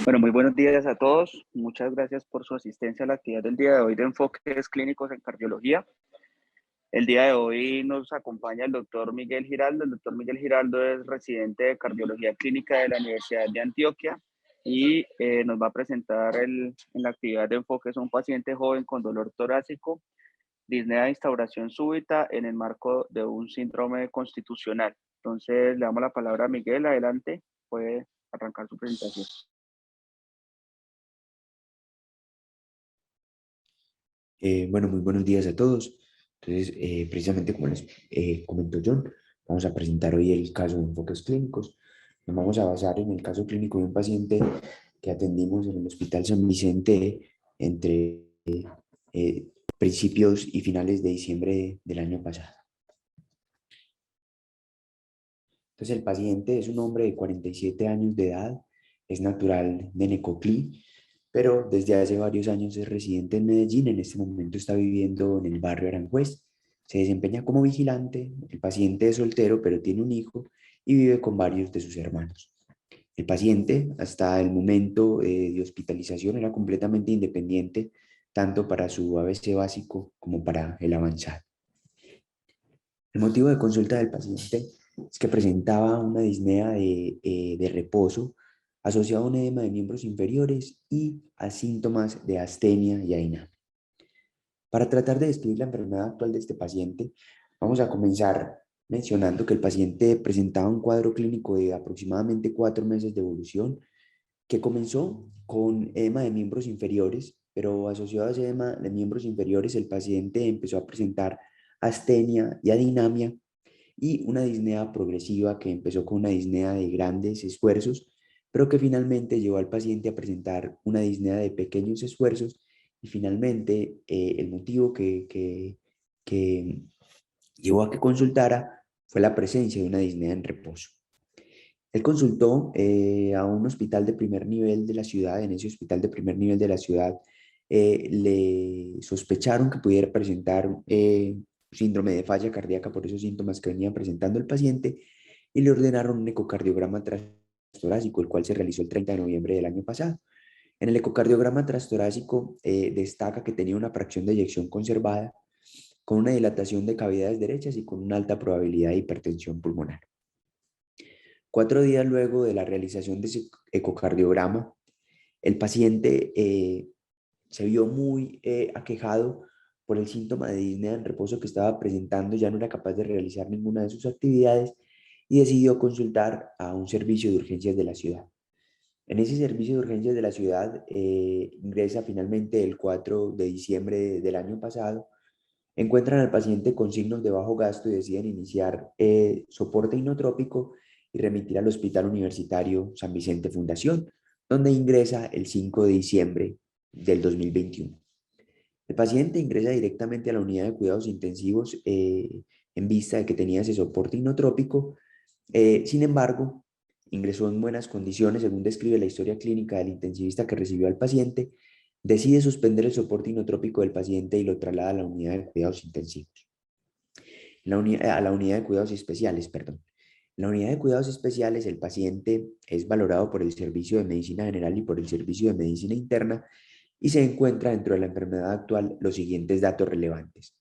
Bueno, muy buenos días a todos. Muchas gracias por su asistencia a la actividad del día de hoy de enfoques clínicos en cardiología. El día de hoy nos acompaña el doctor Miguel Giraldo. El doctor Miguel Giraldo es residente de cardiología clínica de la Universidad de Antioquia y nos va a presentar en la actividad de enfoques a un paciente joven con dolor torácico, disnea de instauración súbita en el marco de un síndrome constitucional. Entonces, le damos la palabra a Miguel. Adelante, puede arrancar su presentación. Bueno, muy buenos días a todos. Entonces, precisamente como les comentó John, vamos a presentar hoy el caso de enfoques clínicos. Nos vamos a basar en el caso clínico de un paciente que atendimos en el Hospital San Vicente entre eh, principios y finales de diciembre del año pasado. Entonces, el paciente es un hombre de 47 años de edad, es natural de Necoclí, pero desde hace varios años es residente en Medellín. En este momento está viviendo en el barrio Aranjuez. Se desempeña como vigilante. El paciente es soltero, pero tiene un hijo y vive con varios de sus hermanos. El paciente, hasta el momento de hospitalización, era completamente independiente, tanto para su ABC básico como para el avanzado. El motivo de consulta del paciente es que presentaba una disnea de reposo asociado a un edema de miembros inferiores y a síntomas de astenia y aina. Para tratar de describir la enfermedad actual de este paciente, vamos a comenzar mencionando que el paciente presentaba un cuadro clínico de aproximadamente 4 meses de evolución, que comenzó con edema de miembros inferiores, pero asociado a ese edema de miembros inferiores, el paciente empezó a presentar astenia y adinamia, y una disnea progresiva que empezó con una disnea de grandes esfuerzos, pero que finalmente llevó al paciente a presentar una disnea de pequeños esfuerzos, y finalmente el motivo que llevó a que consultara fue la presencia de una disnea en reposo. Él consultó a un hospital de primer nivel de la ciudad. En ese hospital de primer nivel de la ciudad le sospecharon que pudiera presentar síndrome de falla cardíaca por esos síntomas que venía presentando el paciente, y le ordenaron un ecocardiograma transtorácico, el cual se realizó el 30 de noviembre del año pasado. En el ecocardiograma transtorácico destaca que tenía una fracción de eyección conservada, con una dilatación de cavidades derechas y con una alta probabilidad de hipertensión pulmonar. 4 días luego de la realización de ese ecocardiograma, el paciente se vio muy aquejado por el síntoma de disnea en reposo que estaba presentando. Ya no era capaz de realizar ninguna de sus actividades y decidió consultar a un servicio de urgencias de la ciudad. En ese servicio de urgencias de la ciudad ingresa finalmente el 4 de diciembre del año pasado. Encuentran al paciente con signos de bajo gasto y deciden iniciar soporte inotrópico y remitir al Hospital Universitario San Vicente Fundación, donde ingresa el 5 de diciembre del 2021. El paciente ingresa directamente a la unidad de cuidados intensivos en vista de que tenía ese soporte inotrópico. Sin embargo, ingresó en buenas condiciones, según describe la historia clínica del intensivista que recibió al paciente. Decide suspender el soporte inotrópico del paciente y lo traslada a la unidad de cuidados intensivos. A la unidad de cuidados especiales, perdón. En la unidad de cuidados especiales, el paciente es valorado por el Servicio de Medicina General y por el Servicio de Medicina Interna, y se encuentra dentro de la enfermedad actual los siguientes datos relevantes.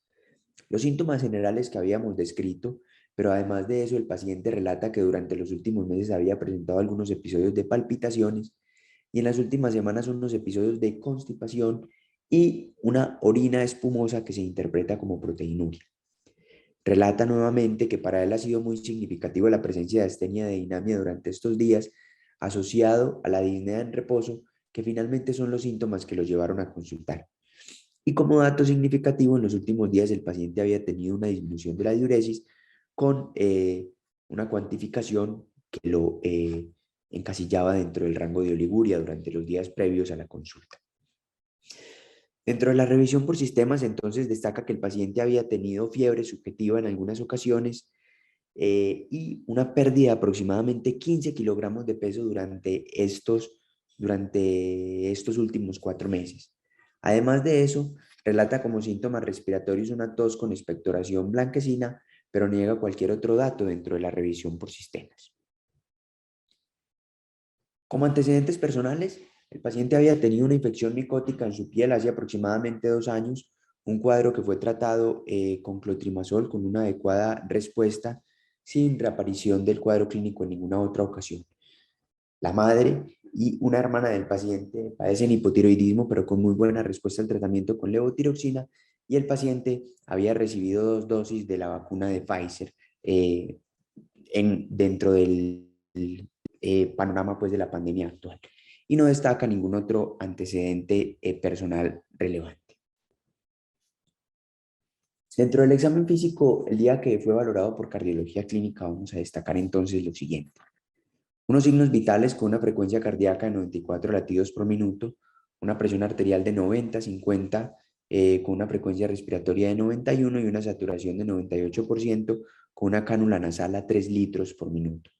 Los síntomas generales que habíamos descrito, pero además de eso, el paciente relata que durante los últimos meses había presentado algunos episodios de palpitaciones y en las últimas semanas unos episodios de constipación y una orina espumosa que se interpreta como proteinuria. Relata nuevamente que para él ha sido muy significativo la presencia de astenia de dinamia durante estos días, asociado a la disnea en reposo, que finalmente son los síntomas que lo llevaron a consultar. Y como dato significativo, en los últimos días el paciente había tenido una disminución de la diuresis con una cuantificación que lo encasillaba dentro del rango de oliguria durante los días previos a la consulta. Dentro de la revisión por sistemas, entonces, destaca que el paciente había tenido fiebre subjetiva en algunas ocasiones y una pérdida de aproximadamente 15 kilogramos de peso durante estos últimos 4 meses. Además de eso, relata como síntomas respiratorios una tos con expectoración blanquecina, pero niega cualquier otro dato dentro de la revisión por sistemas. Como antecedentes personales, El paciente había tenido una infección micótica en su piel hace aproximadamente 2 años, un cuadro que fue tratado con clotrimazol con una adecuada respuesta, sin reaparición del cuadro clínico en ninguna otra ocasión. La madre y una hermana del paciente padecen hipotiroidismo, pero con muy buena respuesta al tratamiento con levotiroxina, y el paciente había recibido 2 dosis de la vacuna de Pfizer dentro del panorama pues, de la pandemia actual. Y no destaca ningún otro antecedente personal relevante. Dentro del examen físico, el día que fue valorado por cardiología clínica, vamos a destacar entonces lo siguiente. Unos signos vitales con una frecuencia cardíaca de 94 latidos por minuto, una presión arterial de 90-50, con una frecuencia respiratoria de 91 y una saturación de 98%, con una cánula nasal a 3 litros por minuto.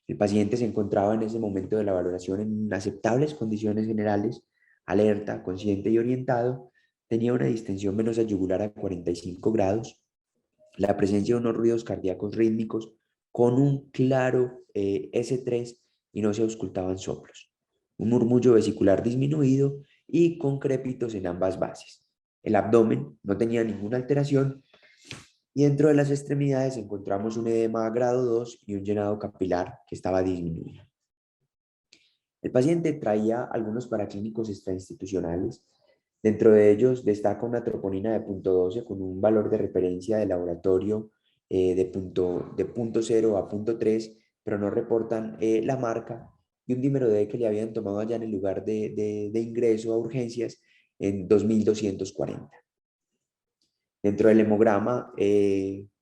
El paciente se encontraba en ese momento de la valoración en aceptables condiciones generales, alerta, consciente y orientado, tenía una distensión venosa yugular a 45 grados, la presencia de unos ruidos cardíacos rítmicos con un claro S3 y no se auscultaban soplos, un murmullo vesicular disminuido y con crépitos en ambas bases. El abdomen no tenía ninguna alteración y dentro de las extremidades encontramos un edema grado 2 y un llenado capilar que estaba disminuido. El paciente traía algunos paraclínicos extrainstitucionales. Dentro de ellos destaca una troponina de 0.12 con un valor de referencia de laboratorio de punto 0 a punto 3, pero no reportan la marca, y un dímero D que le habían tomado allá en el lugar de ingreso a urgencias en 2240. Dentro del hemograma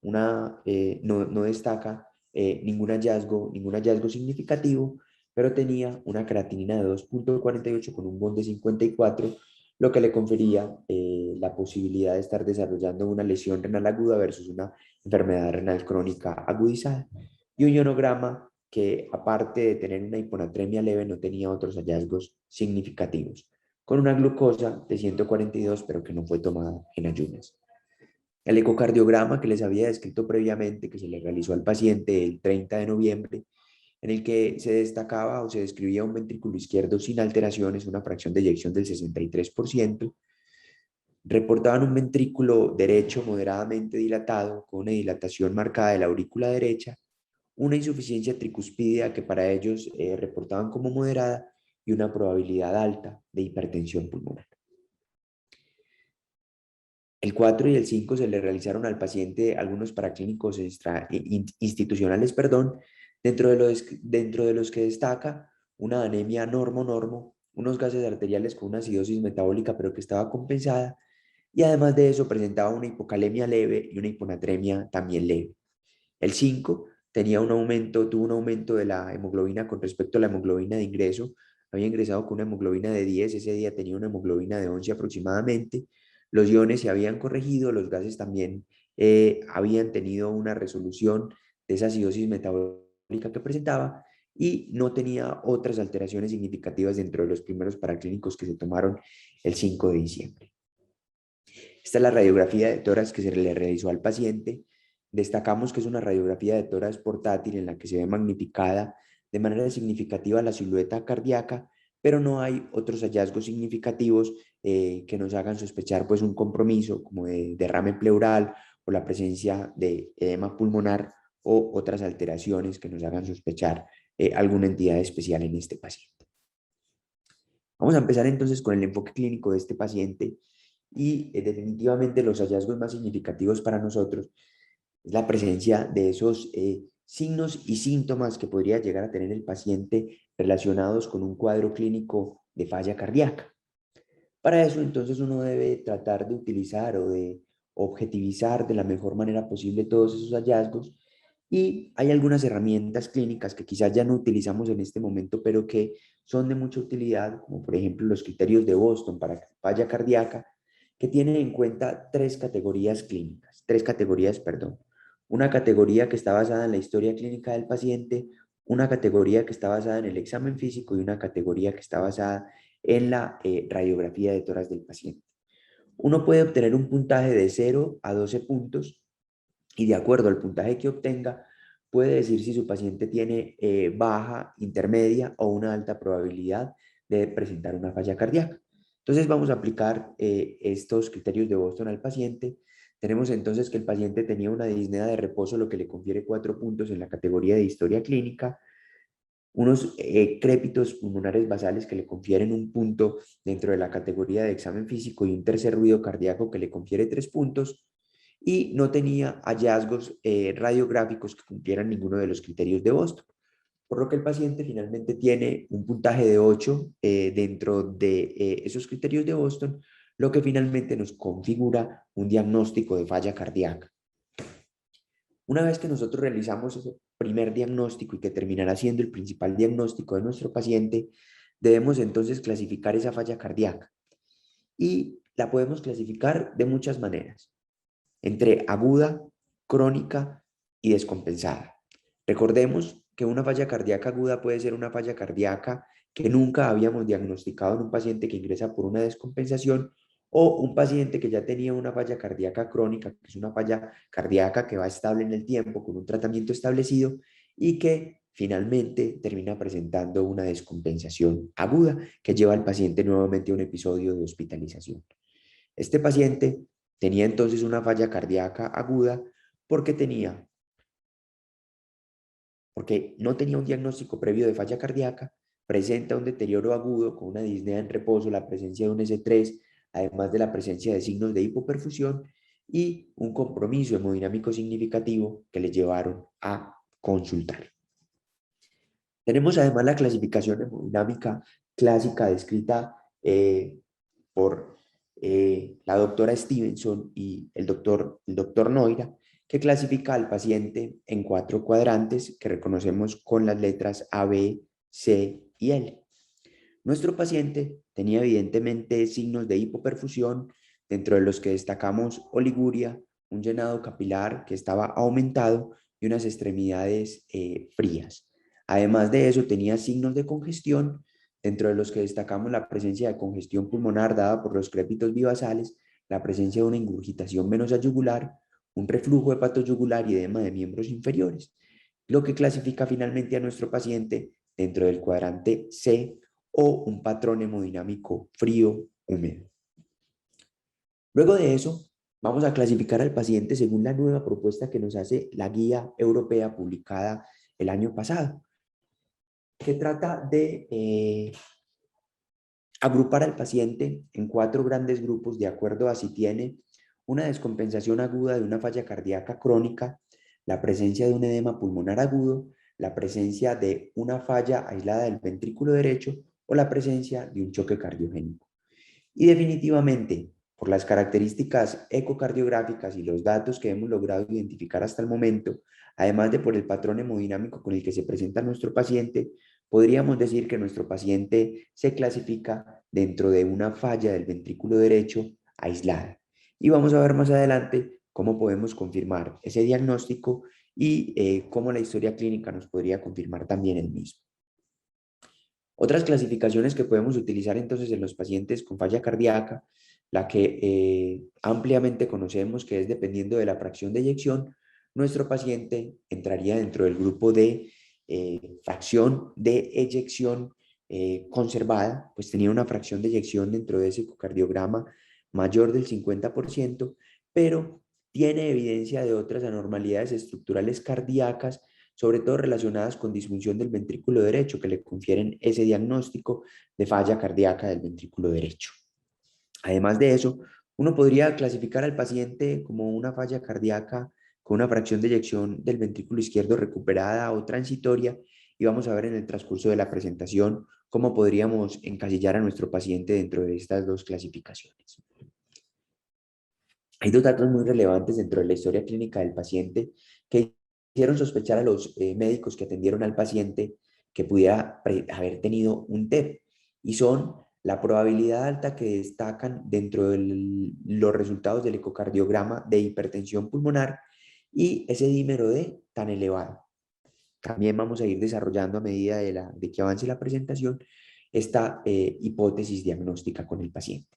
no destaca ningún hallazgo significativo, pero tenía una creatinina de 2.48 con un bond de 54, lo que le confería la posibilidad de estar desarrollando una lesión renal aguda versus una enfermedad renal crónica agudizada. Y un ionograma que, aparte de tener una hiponatremia leve, no tenía otros hallazgos significativos, con una glucosa de 142, pero que no fue tomada en ayunas. El ecocardiograma que les había descrito previamente, que se le realizó al paciente el 30 de noviembre, en el que se destacaba o se describía un ventrículo izquierdo sin alteraciones, una fracción de eyección del 63%, reportaban un ventrículo derecho moderadamente dilatado, con una dilatación marcada de la aurícula derecha, una insuficiencia tricuspidea que para ellos reportaban como moderada y una probabilidad alta de hipertensión pulmonar. El 4 y el 5 se le realizaron al paciente algunos paraclínicos institucionales, perdón, dentro de los que destaca una anemia normo-normo, unos gases arteriales con una acidosis metabólica pero que estaba compensada, y además de eso presentaba una hipocalemia leve y una hiponatremia también leve. El 5 tuvo un aumento de la hemoglobina con respecto a la hemoglobina de ingreso, había ingresado con una hemoglobina de 10, ese día tenía una hemoglobina de 11 aproximadamente, los iones se habían corregido, los gases también habían tenido una resolución de esa acidosis metabólica que presentaba, y no tenía otras alteraciones significativas dentro de los primeros paraclínicos que se tomaron el 5 de diciembre. Esta es la radiografía de tórax que se le realizó al paciente. Destacamos que es una radiografía de tórax portátil en la que se ve magnificada de manera significativa la silueta cardíaca, pero no hay otros hallazgos significativos que nos hagan sospechar pues un compromiso como de derrame pleural o la presencia de edema pulmonar o otras alteraciones que nos hagan sospechar alguna entidad especial en este paciente. Vamos a empezar entonces con el enfoque clínico de este paciente, y definitivamente los hallazgos más significativos para nosotros es la presencia de esos signos y síntomas que podría llegar a tener el paciente relacionados con un cuadro clínico de falla cardíaca. Para eso entonces uno debe tratar de utilizar o de objetivizar de la mejor manera posible todos esos hallazgos, y hay algunas herramientas clínicas que quizás ya no utilizamos en este momento, pero que son de mucha utilidad, como por ejemplo los criterios de Boston para falla cardíaca, que tienen en cuenta tres categorías clínicas, perdón. Una categoría que está basada en la historia clínica del paciente, una categoría que está basada en el examen físico y una categoría que está basada en la radiografía de tórax del paciente. Uno puede obtener un puntaje de 0 a 12 puntos, y de acuerdo al puntaje que obtenga, puede decir si su paciente tiene baja, intermedia o una alta probabilidad de presentar una falla cardíaca. Entonces vamos a aplicar estos criterios de Boston al paciente. Tenemos entonces que el paciente tenía una disnea de reposo, lo que le confiere 4 puntos en la categoría de historia clínica, unos crépitos pulmonares basales que le confieren un punto dentro de la categoría de examen físico y un tercer ruido cardíaco que le confiere 3 puntos, y no tenía hallazgos radiográficos que cumplieran ninguno de los criterios de Boston. Por lo que el paciente finalmente tiene un puntaje de 8 dentro de esos criterios de Boston, lo que finalmente nos configura un diagnóstico de falla cardíaca. Una vez que nosotros realizamos ese primer diagnóstico y que terminará siendo el principal diagnóstico de nuestro paciente, debemos entonces clasificar esa falla cardíaca. Y la podemos clasificar de muchas maneras, entre aguda, crónica y descompensada. Recordemos que una falla cardíaca aguda puede ser una falla cardíaca que nunca habíamos diagnosticado en un paciente que ingresa por una descompensación, o un paciente que ya tenía una falla cardíaca crónica, que es una falla cardíaca que va estable en el tiempo con un tratamiento establecido y que finalmente termina presentando una descompensación aguda que lleva al paciente nuevamente a un episodio de hospitalización. Este paciente tenía entonces una falla cardíaca aguda porque no tenía un diagnóstico previo de falla cardíaca, presenta un deterioro agudo con una disnea en reposo, la presencia de un S3, además de la presencia de signos de hipoperfusión y un compromiso hemodinámico significativo que le llevaron a consultar. Tenemos además la clasificación hemodinámica clásica descrita por la doctora Stevenson y el doctor Noira, que clasifica al paciente en 4 cuadrantes que reconocemos con las letras A, B, C y L. Nuestro paciente tenía evidentemente signos de hipoperfusión, dentro de los que destacamos oliguria, un llenado capilar que estaba aumentado y unas extremidades frías. Además de eso, tenía signos de congestión, dentro de los que destacamos la presencia de congestión pulmonar dada por los crépitos bivasales, la presencia de una ingurgitación venosa yugular, un reflujo hepatoyugular y edema de miembros inferiores, lo que clasifica finalmente a nuestro paciente dentro del cuadrante C, o un patrón hemodinámico frío húmedo. Luego de eso, vamos a clasificar al paciente según la nueva propuesta que nos hace la guía europea publicada el año pasado, que trata de agrupar al paciente en 4 grandes grupos de acuerdo a si tiene una descompensación aguda de una falla cardíaca crónica, la presencia de un edema pulmonar agudo, la presencia de una falla aislada del ventrículo derecho o la presencia de un choque cardiogénico. Y definitivamente, por las características ecocardiográficas y los datos que hemos logrado identificar hasta el momento, además de por el patrón hemodinámico con el que se presenta nuestro paciente, podríamos decir que nuestro paciente se clasifica dentro de una falla del ventrículo derecho aislada. Y vamos a ver más adelante cómo podemos confirmar ese diagnóstico y cómo la historia clínica nos podría confirmar también el mismo. Otras clasificaciones que podemos utilizar entonces en los pacientes con falla cardíaca, la que ampliamente conocemos, que es dependiendo de la fracción de eyección, nuestro paciente entraría dentro del grupo de fracción de eyección conservada, pues tenía una fracción de eyección dentro de ese ecocardiograma mayor del 50%, pero tiene evidencia de otras anormalidades estructurales cardíacas, sobre todo relacionadas con disfunción del ventrículo derecho, que le confieren ese diagnóstico de falla cardíaca del ventrículo derecho. Además de eso, uno podría clasificar al paciente como una falla cardíaca con una fracción de eyección del ventrículo izquierdo recuperada o transitoria, y vamos a ver en el transcurso de la presentación cómo podríamos encasillar a nuestro paciente dentro de estas 2 clasificaciones. Hay 2 datos muy relevantes dentro de la historia clínica del paciente que hicieron sospechar a los médicos que atendieron al paciente que pudiera haber tenido un TEP, y son la probabilidad alta que destacan dentro de los resultados del ecocardiograma de hipertensión pulmonar y ese dímero D tan elevado. También vamos a ir desarrollando a medida de que avance la presentación esta hipótesis diagnóstica con el paciente.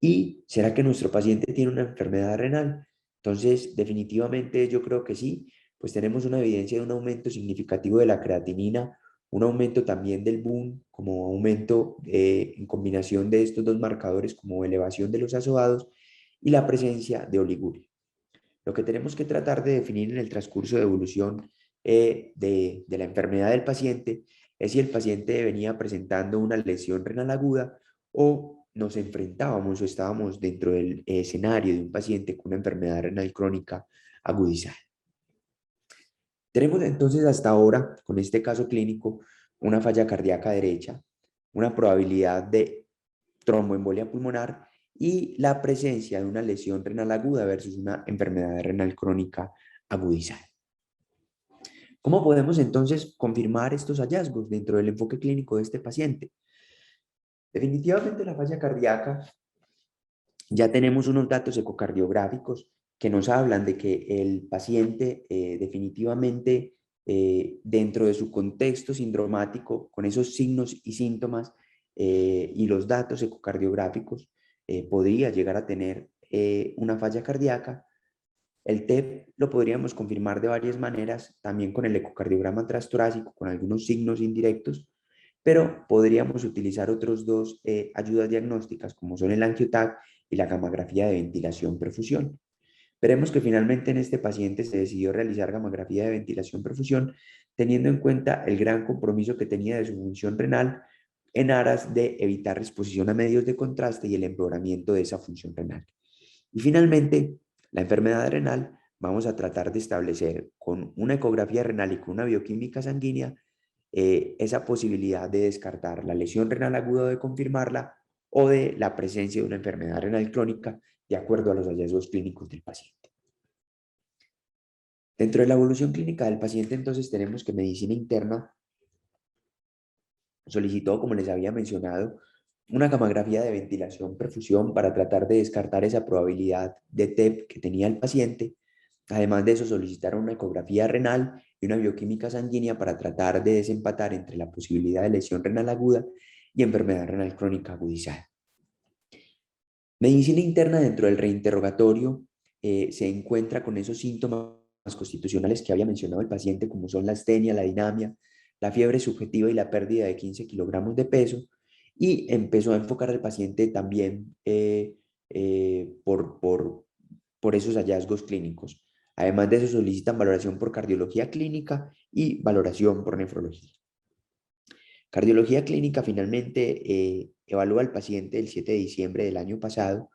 ¿Y será que nuestro paciente tiene una enfermedad renal? Entonces, definitivamente yo creo que sí, pues tenemos una evidencia de un aumento significativo de la creatinina, un aumento también del boom, como aumento en combinación de estos dos marcadores como elevación de los azoados y la presencia de oliguria. Lo que tenemos que tratar de definir en el transcurso de evolución de la enfermedad del paciente es si el paciente venía presentando una lesión renal aguda o nos enfrentábamos o estábamos dentro del escenario de un paciente con una enfermedad renal crónica agudizada. Tenemos entonces hasta ahora, con este caso clínico, una falla cardíaca derecha, una probabilidad de tromboembolia pulmonar y la presencia de una lesión renal aguda versus una enfermedad renal crónica agudizada. ¿Cómo podemos entonces confirmar estos hallazgos dentro del enfoque clínico de este paciente? Definitivamente la falla cardíaca, ya tenemos unos datos ecocardiográficos que nos hablan de que el paciente definitivamente dentro de su contexto sindromático, con esos signos y síntomas y los datos ecocardiográficos, podría llegar a tener una falla cardíaca. El TEP lo podríamos confirmar de varias maneras, también con el ecocardiograma transtorácico, con algunos signos indirectos, pero podríamos utilizar otros dos ayudas diagnósticas, como son el angioTAC y la gammagrafía de ventilación-perfusión. Veremos que finalmente en este paciente se decidió realizar gammagrafía de ventilación-perfusión, teniendo en cuenta el gran compromiso que tenía de su función renal en aras de evitar exposición a medios de contraste y el empeoramiento de esa función renal. Y finalmente, la enfermedad renal, vamos a tratar de establecer con una ecografía renal y con una bioquímica sanguínea esa posibilidad de descartar la lesión renal aguda o de confirmarla o de la presencia de una enfermedad renal crónica de acuerdo a los hallazgos clínicos del paciente. Dentro de la evolución clínica del paciente, entonces, tenemos que medicina interna solicitó, como les había mencionado, una gammagrafía de ventilación-perfusión para tratar de descartar esa probabilidad de TEP que tenía el paciente. Además de eso, solicitaron una ecografía renal y una bioquímica sanguínea para tratar de desempatar entre la posibilidad de lesión renal aguda y enfermedad renal crónica agudizada. Medicina interna, dentro del reinterrogatorio se encuentra con esos síntomas constitucionales que había mencionado el paciente, como son la astenia, la dinamia, la fiebre subjetiva y la pérdida de 15 kilogramos de peso, y empezó a enfocar al paciente también por esos hallazgos clínicos. Además de eso, solicitan valoración por cardiología clínica y valoración por nefrología. Cardiología clínica finalmente evalúa al paciente el 7 de diciembre del año pasado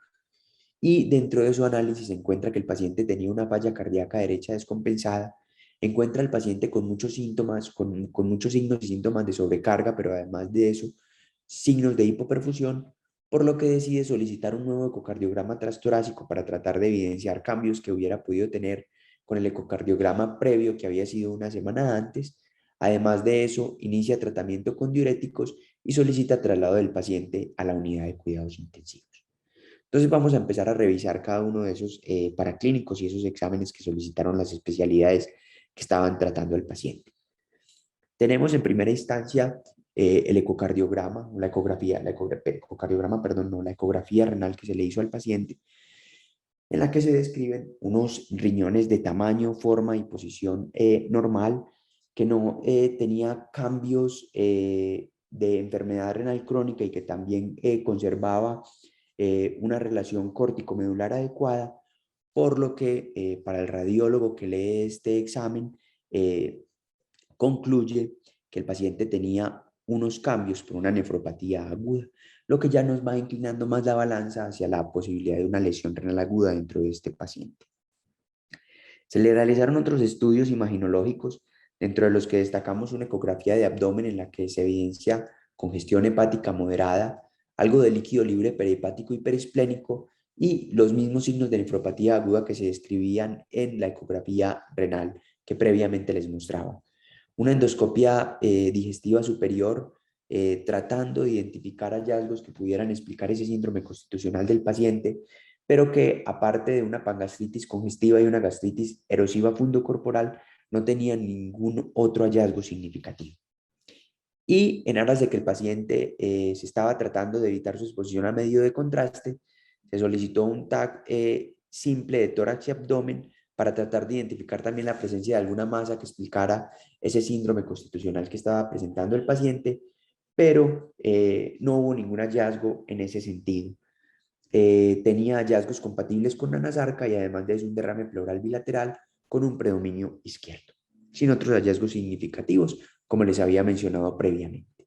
y dentro de su análisis se encuentra que el paciente tenía una falla cardíaca derecha descompensada, encuentra al paciente con muchos síntomas, con muchos signos y síntomas de sobrecarga, pero además de eso, signos de hipoperfusión, por lo que decide solicitar un nuevo ecocardiograma transtorácico para tratar de evidenciar cambios que hubiera podido tener con el ecocardiograma previo que había sido una semana antes. Además de eso, inicia tratamiento con diuréticos y solicita traslado del paciente a la unidad de cuidados intensivos. Entonces vamos a empezar a revisar cada uno de esos paraclínicos y esos exámenes que solicitaron las especialidades que estaban tratando al paciente. Tenemos en primera instancia el ecocardiograma, la ecografía renal que se le hizo al paciente, en la que se describen unos riñones de tamaño, forma y posición normal, que no tenía cambios de enfermedad renal crónica y que también conservaba una relación córtico-medular adecuada, por lo que para el radiólogo que lee este examen concluye que el paciente tenía unos cambios por una nefropatía aguda, lo que ya nos va inclinando más la balanza hacia la posibilidad de una lesión renal aguda dentro de este paciente. Se le realizaron otros estudios imaginológicos, dentro de los que destacamos una ecografía de abdomen en la que se evidencia congestión hepática moderada, algo de líquido libre perihepático y perisplénico y los mismos signos de nefropatía aguda que se describían en la ecografía renal que previamente les mostraba. Una endoscopia digestiva superior tratando de identificar hallazgos que pudieran explicar ese síndrome constitucional del paciente, pero que aparte de una pangastritis congestiva y una gastritis erosiva fundocorporal, no tenía ningún otro hallazgo significativo. Y en aras de que el paciente se estaba tratando de evitar su exposición a medio de contraste, se solicitó un TAC simple de tórax y abdomen para tratar de identificar también la presencia de alguna masa que explicara ese síndrome constitucional que estaba presentando el paciente, pero no hubo ningún hallazgo en ese sentido. Tenía hallazgos compatibles con anasarca y además de eso un derrame pleural bilateral con un predominio izquierdo, sin otros hallazgos significativos, como les había mencionado previamente.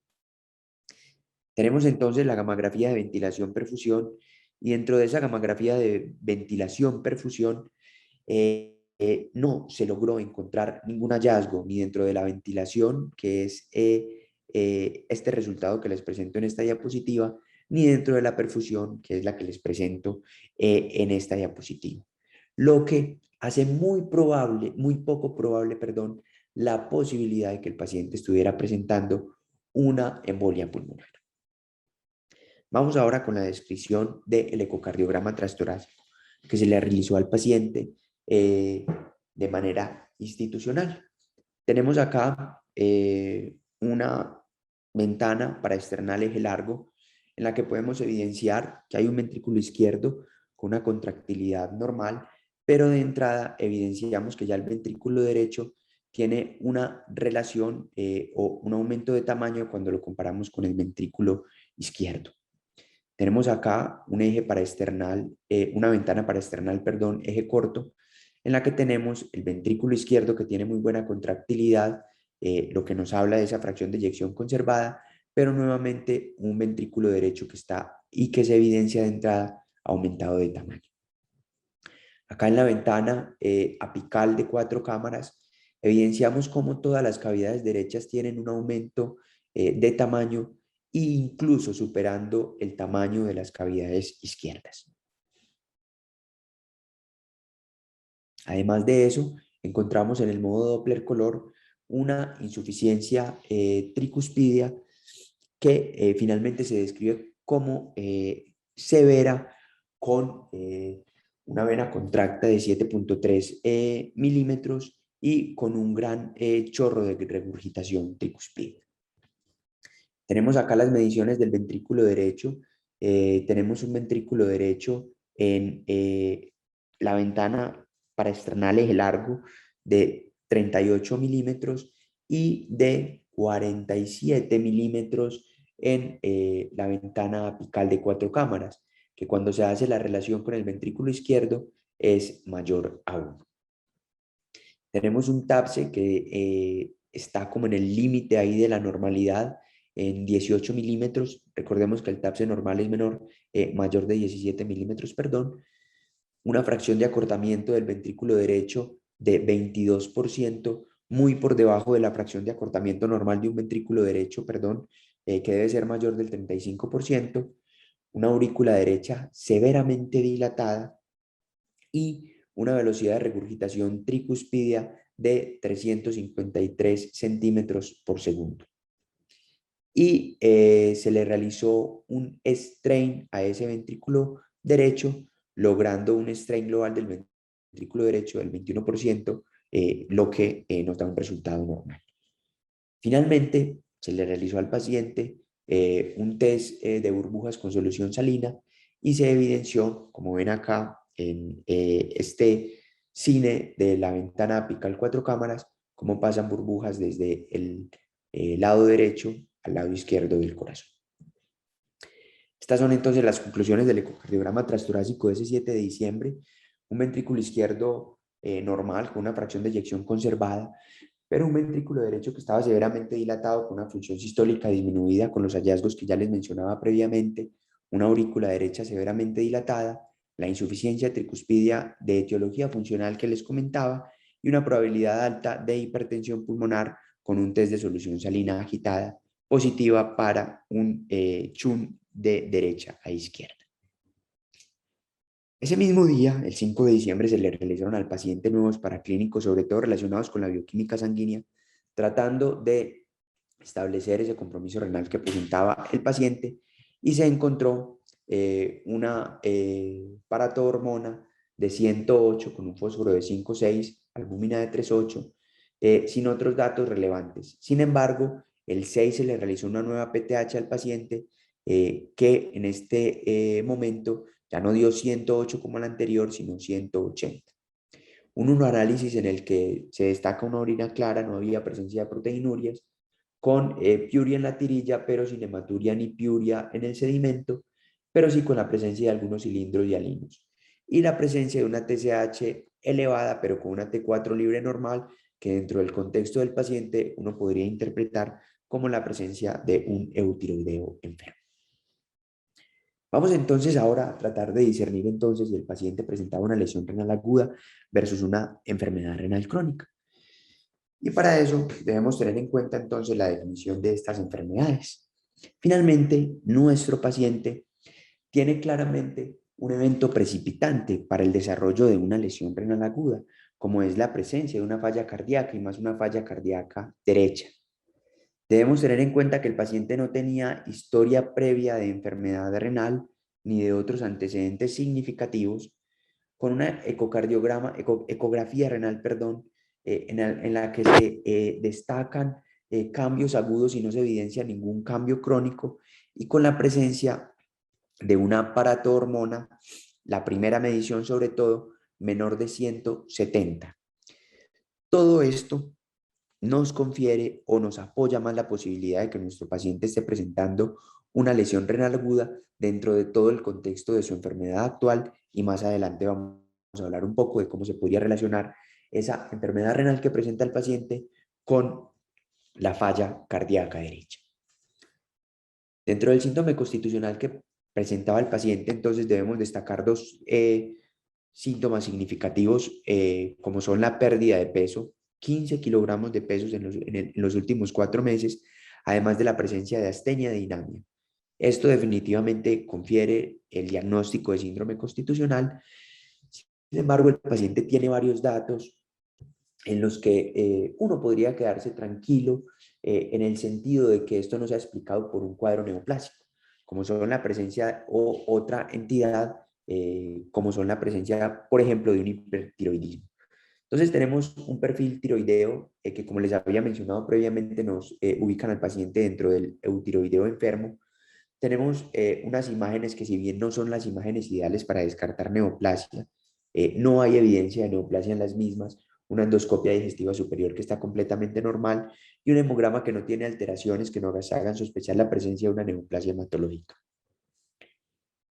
Tenemos entonces la gamografía de ventilación-perfusión y dentro de esa gamografía de ventilación-perfusión no se logró encontrar ningún hallazgo ni dentro de la ventilación, que es este resultado que les presento en esta diapositiva, ni dentro de la perfusión, que es la que les presento en esta diapositiva. Lo que hace muy poco probable, perdón, la posibilidad de que el paciente estuviera presentando una embolia pulmonar. Vamos ahora con la descripción del ecocardiograma transtorácico que se le realizó al paciente de manera institucional. Tenemos acá una ventana para external eje largo en la que podemos evidenciar que hay un ventrículo izquierdo con una contractilidad normal, pero de entrada evidenciamos que ya el ventrículo derecho tiene una relación o un aumento de tamaño cuando lo comparamos con el ventrículo izquierdo. Tenemos acá un eje para external, una ventana para external, perdón, eje corto, en la que tenemos el ventrículo izquierdo que tiene muy buena contractilidad, lo que nos habla de esa fracción de eyección conservada, pero nuevamente un ventrículo derecho que está y que se evidencia de entrada aumentado de tamaño. Acá en la ventana apical de 4 cámaras evidenciamos cómo todas las cavidades derechas tienen un aumento de tamaño e incluso superando el tamaño de las cavidades izquierdas. Además de eso, encontramos en el modo Doppler color una insuficiencia tricuspidia que finalmente se describe como severa con una vena contracta de 7.3 milímetros y con un gran chorro de regurgitación tricuspide. Tenemos acá las mediciones del ventrículo derecho. Tenemos un ventrículo derecho en la ventana para external eje largo de 38 milímetros y de 47 milímetros en la ventana apical de 4 cámaras, que cuando se hace la relación con el ventrículo izquierdo es mayor a 1. Tenemos un TAPSE que está como en el límite ahí de la normalidad en 18 milímetros. Recordemos que el TAPSE normal es menor, mayor de 17 milímetros, perdón. Una fracción de acortamiento del ventrículo derecho de 22%, muy por debajo de la fracción de acortamiento normal de un ventrículo derecho, perdón, que debe ser mayor del 35%. Una aurícula derecha severamente dilatada y una velocidad de regurgitación tricuspidia de 353 centímetros por segundo. Y se le realizó un strain a ese ventrículo derecho, logrando un strain global del ventrículo derecho del 21%, lo que nos da un resultado normal. Finalmente, se le realizó al paciente un test de burbujas con solución salina y se evidenció, como ven acá, en este cine de la ventana apical 4 cámaras, cómo pasan burbujas desde el lado derecho al lado izquierdo del corazón. Estas son entonces las conclusiones del ecocardiograma transtorácico de ese 7 de diciembre. Un ventrículo izquierdo normal con una fracción de eyección conservada, pero un ventrículo derecho que estaba severamente dilatado con una función sistólica disminuida con los hallazgos que ya les mencionaba previamente, una aurícula derecha severamente dilatada, la insuficiencia tricuspidia de etiología funcional que les comentaba y una probabilidad alta de hipertensión pulmonar con un test de solución salina agitada positiva para un CHUN de derecha a izquierda. Ese mismo día, el 5 de diciembre, se le realizaron al paciente nuevos paraclínicos, sobre todo relacionados con la bioquímica sanguínea, tratando de establecer ese compromiso renal que presentaba el paciente y se encontró una paratormona de 108 con un fósforo de 5,6, albúmina de 3,8, sin otros datos relevantes. Sin embargo, el 6 se le realizó una nueva PTH al paciente que en este momento ya no dio 108 como la anterior, sino 180. un uroanálisis en el que se destaca una orina clara, no había presencia de proteinurias, con piuria en la tirilla, pero sin hematuria ni piuria en el sedimento, pero sí con la presencia de algunos cilindros y alinos. Y la presencia de una TSH elevada, pero con una T4 libre normal, que dentro del contexto del paciente uno podría interpretar como la presencia de un eutiroideo enfermo. Vamos entonces ahora a tratar de discernir entonces si el paciente presentaba una lesión renal aguda versus una enfermedad renal crónica. Y para eso debemos tener en cuenta entonces la definición de estas enfermedades. Finalmente, nuestro paciente tiene claramente un evento precipitante para el desarrollo de una lesión renal aguda, como es la presencia de una falla cardíaca y más una falla cardíaca derecha. Debemos tener en cuenta que el paciente no tenía historia previa de enfermedad renal ni de otros antecedentes significativos, con una ecografía renal, perdón, en la que se destacan cambios agudos y no se evidencia ningún cambio crónico, y con la presencia de un aparato hormona, la primera medición sobre todo, menor de 170. Todo esto nos confiere o nos apoya más la posibilidad de que nuestro paciente esté presentando una lesión renal aguda dentro de todo el contexto de su enfermedad actual, y más adelante vamos a hablar un poco de cómo se podría relacionar esa enfermedad renal que presenta el paciente con la falla cardíaca derecha. Dentro del síndrome constitucional que presentaba el paciente, entonces debemos destacar dos síntomas significativos, como son la pérdida de peso, 15 kilogramos de pesos en los últimos 4 meses, además de la presencia de astenia de dinamia. Esto definitivamente confiere el diagnóstico de síndrome constitucional. Sin embargo, el paciente tiene varios datos en los que uno podría quedarse tranquilo, en el sentido de que esto no se ha explicado por un cuadro neoplásico, como son la presencia o otra entidad, como son la presencia, por ejemplo, de un hipertiroidismo. Entonces tenemos un perfil tiroideo que, como les había mencionado previamente, nos ubican al paciente dentro del eutiroideo enfermo. Tenemos unas imágenes que, si bien no son las imágenes ideales para descartar neoplasia, no hay evidencia de neoplasia en las mismas, una endoscopia digestiva superior que está completamente normal y un hemograma que no tiene alteraciones que nos hagan sospechar la presencia de una neoplasia hematológica.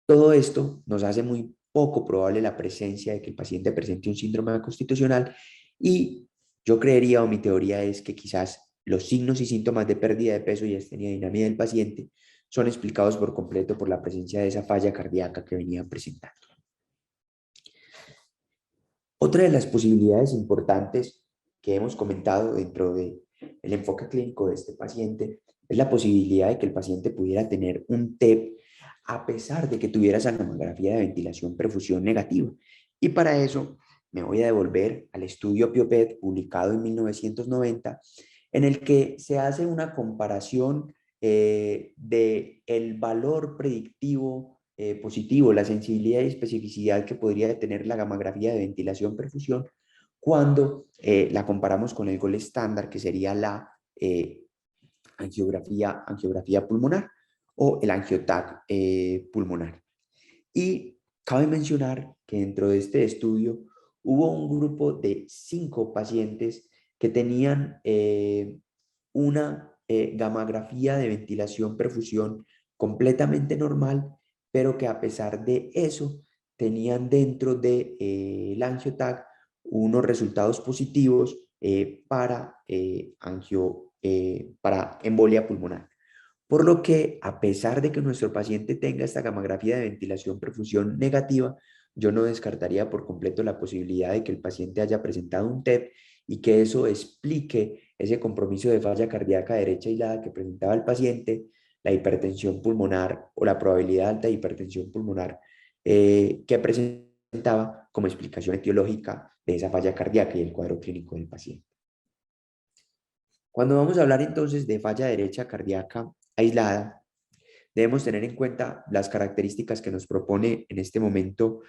Todo esto nos hace muy poco probable la presencia de que el paciente presente un síndrome constitucional, y yo creería, o mi teoría es, que quizás los signos y síntomas de pérdida de peso y astenia dinámica del paciente son explicados por completo por la presencia de esa falla cardíaca que venía presentando. Otra de las posibilidades importantes que hemos comentado dentro del enfoque clínico de este paciente es la posibilidad de que el paciente pudiera tener un TEP a pesar de que tuviera esa gamografía de ventilación-perfusión negativa. Y para eso me voy a devolver al estudio PIOPET publicado en 1990, en el que se hace una comparación del valor predictivo positivo, la sensibilidad y especificidad que podría tener la gamografía de ventilación-perfusión cuando la comparamos con el gol estándar, que sería la angiografía pulmonar o el angiotac pulmonar. Y cabe mencionar que dentro de este estudio hubo un grupo de 5 pacientes que tenían una gamografía de ventilación-perfusión completamente normal, pero que a pesar de eso tenían dentro de el angiotac unos resultados positivos para embolia pulmonar. Por lo que, a pesar de que nuestro paciente tenga esta gamografía de ventilación-perfusión negativa, yo no descartaría por completo la posibilidad de que el paciente haya presentado un TEP y que eso explique ese compromiso de falla cardíaca derecha aislada que presentaba el paciente, la hipertensión pulmonar o la probabilidad alta de hipertensión pulmonar que presentaba como explicación etiológica de esa falla cardíaca y el cuadro clínico del paciente. Cuando vamos a hablar entonces de falla derecha cardíaca aislada, debemos tener en cuenta las características que nos propone en este momento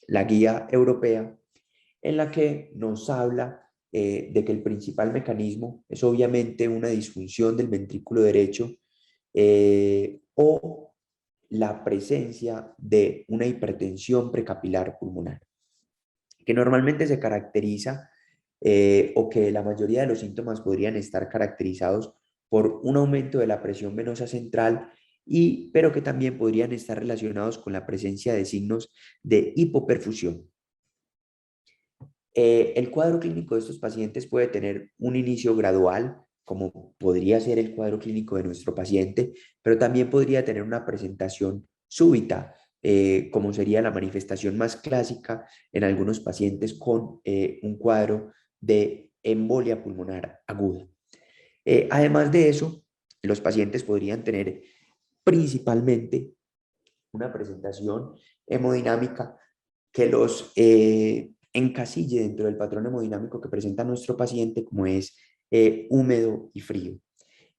la guía europea, en la que nos habla de que el principal mecanismo es obviamente una disfunción del ventrículo derecho o la presencia de una hipertensión precapilar pulmonar. que normalmente se caracteriza o que la mayoría de los síntomas podrían estar caracterizados por un aumento de la presión venosa central pero que también podrían estar relacionados con la presencia de signos de hipoperfusión. El cuadro clínico de estos pacientes puede tener un inicio gradual, como podría ser el cuadro clínico de nuestro paciente, pero también podría tener una presentación súbita, como sería la manifestación más clásica en algunos pacientes con un cuadro de embolia pulmonar aguda. Además de eso, los pacientes podrían tener principalmente una presentación hemodinámica que los encasille dentro del patrón hemodinámico que presenta nuestro paciente, como es húmedo y frío.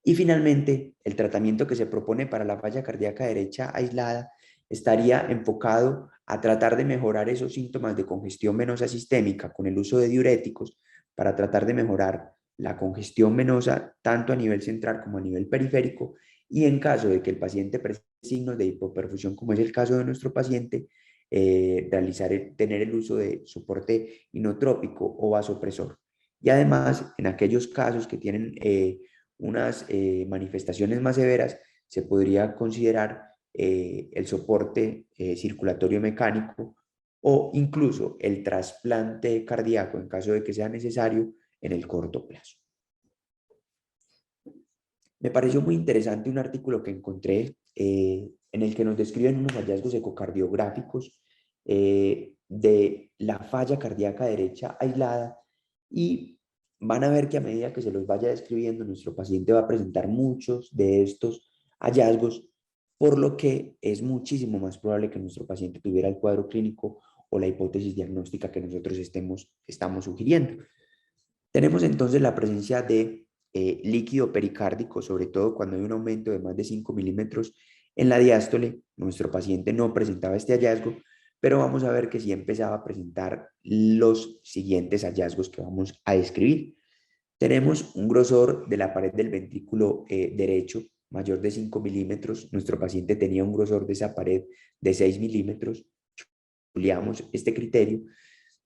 Y finalmente, el tratamiento que se propone para la falla cardíaca derecha aislada estaría enfocado a tratar de mejorar esos síntomas de congestión venosa sistémica con el uso de diuréticos para tratar de mejorar la congestión venosa tanto a nivel central como a nivel periférico, y en caso de que el paciente presente signos de hipoperfusión, como es el caso de nuestro paciente, tener el uso de soporte inotrópico o vasopresor. Y además, en aquellos casos que tienen unas manifestaciones más severas, se podría considerar el soporte circulatorio mecánico o incluso el trasplante cardíaco en caso de que sea necesario en el corto plazo. Me pareció muy interesante un artículo que encontré en el que nos describen unos hallazgos ecocardiográficos de la falla cardíaca derecha aislada, y van a ver que a medida que se los vaya describiendo, nuestro paciente va a presentar muchos de estos hallazgos, por lo que es muchísimo más probable que nuestro paciente tuviera el cuadro clínico o la hipótesis diagnóstica que nosotros estamos sugiriendo. Tenemos entonces la presencia de líquido pericárdico, sobre todo cuando hay un aumento de más de 5 milímetros en la diástole. Nuestro paciente no presentaba este hallazgo, pero vamos a ver que sí empezaba a presentar los siguientes hallazgos que vamos a describir. Tenemos un grosor de la pared del ventrículo derecho mayor de 5 milímetros. Nuestro paciente tenía un grosor de esa pared de 6 milímetros. Juliamos este criterio.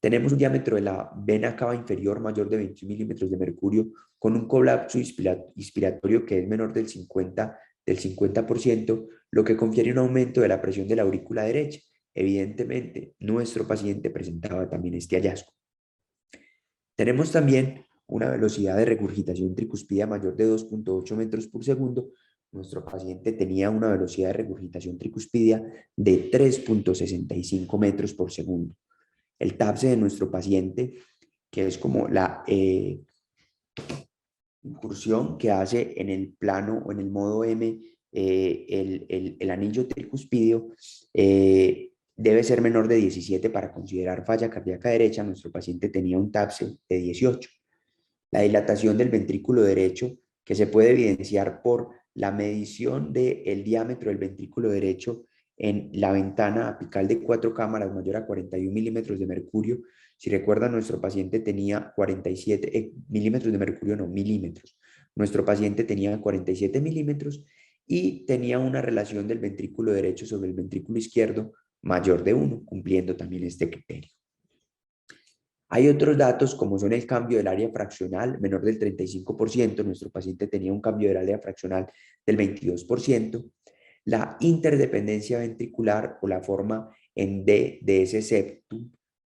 Tenemos un diámetro de la vena cava inferior mayor de 21 milímetros de mercurio, con un colapso inspiratorio que es menor del 50%, lo que confiere un aumento de la presión de la aurícula derecha. Evidentemente, nuestro paciente presentaba también este hallazgo. Tenemos también una velocidad de regurgitación tricuspidia mayor de 2.8 metros por segundo. Nuestro paciente tenía una velocidad de regurgitación tricuspidia de 3.65 metros por segundo. El TAPSE de nuestro paciente, que es como la incursión que hace en el plano o en el modo M el anillo tricuspidio, debe ser menor de 17 para considerar falla cardíaca derecha. Nuestro paciente tenía un TAPSE de 18. La dilatación del ventrículo derecho, que se puede evidenciar por la medición del diámetro del ventrículo derecho en la ventana apical de 4 cámaras mayor a 41 milímetros de mercurio. Si recuerdan, nuestro paciente tenía 47 milímetros de mercurio, no milímetros. Nuestro paciente tenía 47 milímetros y tenía una relación del ventrículo derecho sobre el ventrículo izquierdo mayor de 1, cumpliendo también este criterio. Hay otros datos, como son el cambio del área fraccional menor del 35%, nuestro paciente tenía un cambio del área fraccional del 22%, la interdependencia ventricular o la forma en D de ese septum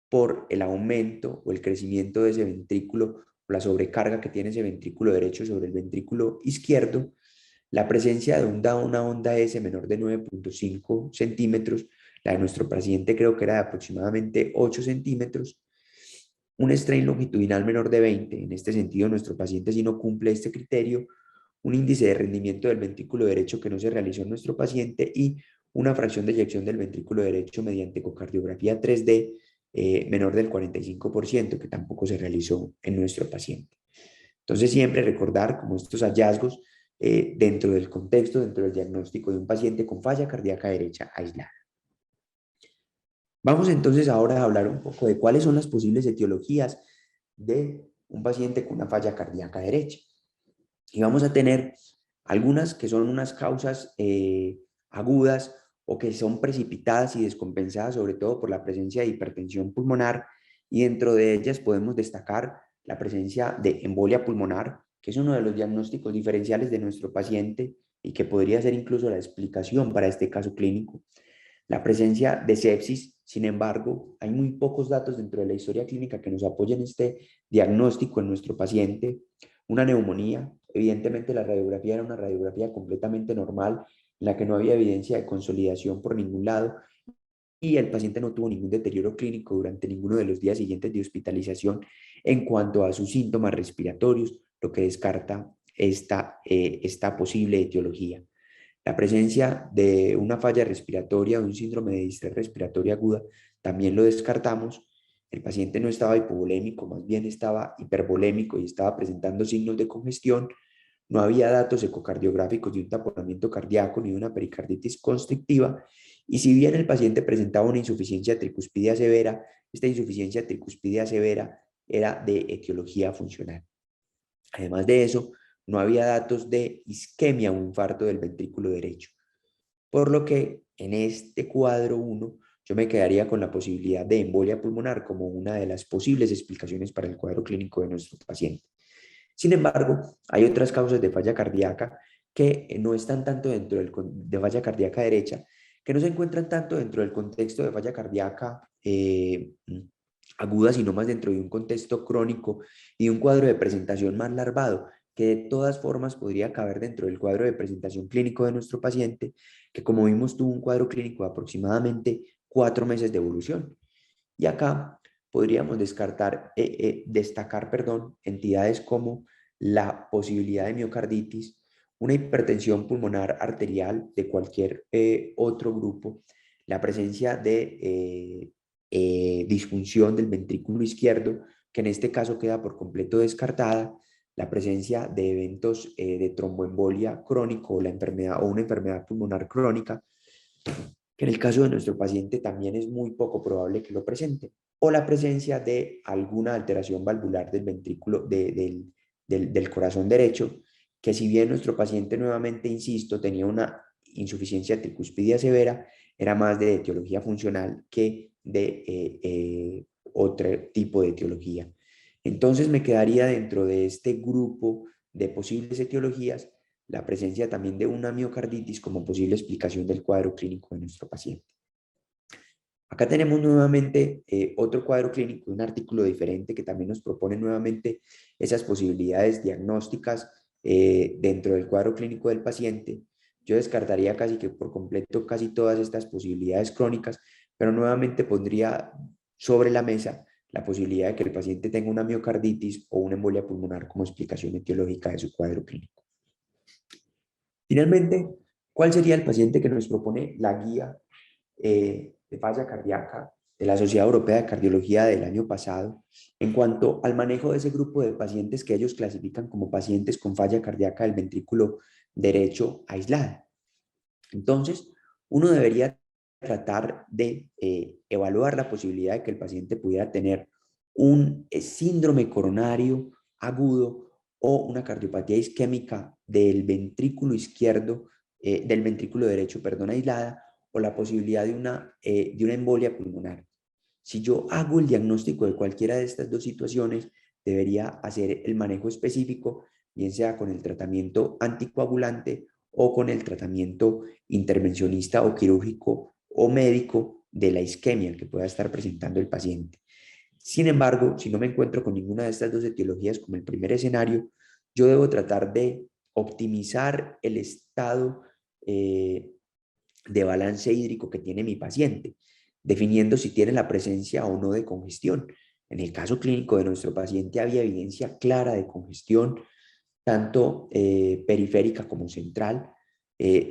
por el aumento o el crecimiento de ese ventrículo o la sobrecarga que tiene ese ventrículo derecho sobre el ventrículo izquierdo, la presencia de una onda S menor de 9.5 centímetros, la de nuestro paciente creo que era de aproximadamente 8 centímetros, un strain longitudinal menor de 20, en este sentido nuestro paciente si no cumple este criterio, un índice de rendimiento del ventrículo derecho que no se realizó en nuestro paciente y una fracción de eyección del ventrículo derecho mediante ecocardiografía 3D menor del 45%, que tampoco se realizó en nuestro paciente. Entonces siempre recordar como estos hallazgos dentro del contexto, dentro del diagnóstico de un paciente con falla cardíaca derecha aislada. Vamos entonces ahora a hablar un poco de cuáles son las posibles etiologías de un paciente con una falla cardíaca derecha. Y vamos a tener algunas que son unas causas agudas o que son precipitadas y descompensadas, sobre todo por la presencia de hipertensión pulmonar, y dentro de ellas podemos destacar la presencia de embolia pulmonar, que es uno de los diagnósticos diferenciales de nuestro paciente y que podría ser incluso la explicación para este caso clínico. La presencia de sepsis, sin embargo, hay muy pocos datos dentro de la historia clínica que nos apoyen este diagnóstico en nuestro paciente. Una neumonía, evidentemente la radiografía era una radiografía completamente normal, en la que no había evidencia de consolidación por ningún lado y el paciente no tuvo ningún deterioro clínico durante ninguno de los días siguientes de hospitalización en cuanto a sus síntomas respiratorios, lo que descarta esta posible etiología. La presencia de una falla respiratoria o un síndrome de distrés respiratoria aguda también lo descartamos. El paciente no estaba hipovolémico, más bien estaba hipervolémico y estaba presentando signos de congestión. No había datos ecocardiográficos de un taponamiento cardíaco ni de una pericarditis constrictiva. Y si bien el paciente presentaba una insuficiencia tricuspidia severa, esta insuficiencia tricuspidia severa era de etiología funcional. Además de eso, no había datos de isquemia o infarto del ventrículo derecho. Por lo que en este cuadro 1 yo me quedaría con la posibilidad de embolia pulmonar como una de las posibles explicaciones para el cuadro clínico de nuestro paciente. Sin embargo, hay otras causas de falla cardíaca que no están tanto dentro de falla cardíaca derecha, que no se encuentran tanto dentro del contexto de falla cardíaca aguda, sino más dentro de un contexto crónico y un cuadro de presentación más larvado, que de todas formas podría caber dentro del cuadro de presentación clínico de nuestro paciente, que como vimos tuvo un cuadro clínico de aproximadamente 4 meses de evolución. Y acá podríamos destacar entidades como la posibilidad de miocarditis, una hipertensión pulmonar arterial de cualquier otro grupo, la presencia de disfunción del ventrículo izquierdo, que en este caso queda por completo descartada, la presencia de eventos de tromboembolia crónico o, o una enfermedad pulmonar crónica, que en el caso de nuestro paciente también es muy poco probable que lo presente, o la presencia de alguna alteración valvular del ventrículo del corazón derecho, que si bien nuestro paciente nuevamente, insisto, tenía una insuficiencia tricuspidia severa, era más de etiología funcional que de otro tipo de etiología. Entonces me quedaría dentro de este grupo de posibles etiologías la presencia también de una miocarditis como posible explicación del cuadro clínico de nuestro paciente. Acá tenemos nuevamente otro cuadro clínico, un artículo diferente que también nos propone nuevamente esas posibilidades diagnósticas dentro del cuadro clínico del paciente. Yo descartaría casi que por completo casi todas estas posibilidades crónicas, pero nuevamente pondría sobre la mesa la posibilidad de que el paciente tenga una miocarditis o una embolia pulmonar como explicación etiológica de su cuadro clínico. Finalmente, ¿cuál sería el paciente que nos propone la guía de falla cardíaca de la Sociedad Europea de Cardiología del año pasado en cuanto al manejo de ese grupo de pacientes que ellos clasifican como pacientes con falla cardíaca del ventrículo derecho aislada? Entonces, uno debería tratar de evaluar la posibilidad de que el paciente pudiera tener un síndrome coronario agudo o una cardiopatía isquémica del ventrículo izquierdo, del ventrículo derecho, perdón, aislada, o la posibilidad de una embolia pulmonar. Si yo hago el diagnóstico de cualquiera de estas dos situaciones, debería hacer el manejo específico, bien sea con el tratamiento anticoagulante o con el tratamiento intervencionista o quirúrgico o médico de la isquemia que pueda estar presentando el paciente. Sin embargo, si no me encuentro con ninguna de estas dos etiologías como el primer escenario, yo debo tratar de optimizar el estado de balance hídrico que tiene mi paciente, definiendo si tiene la presencia o no de congestión. En el caso clínico de nuestro paciente había evidencia clara de congestión, tanto periférica como central,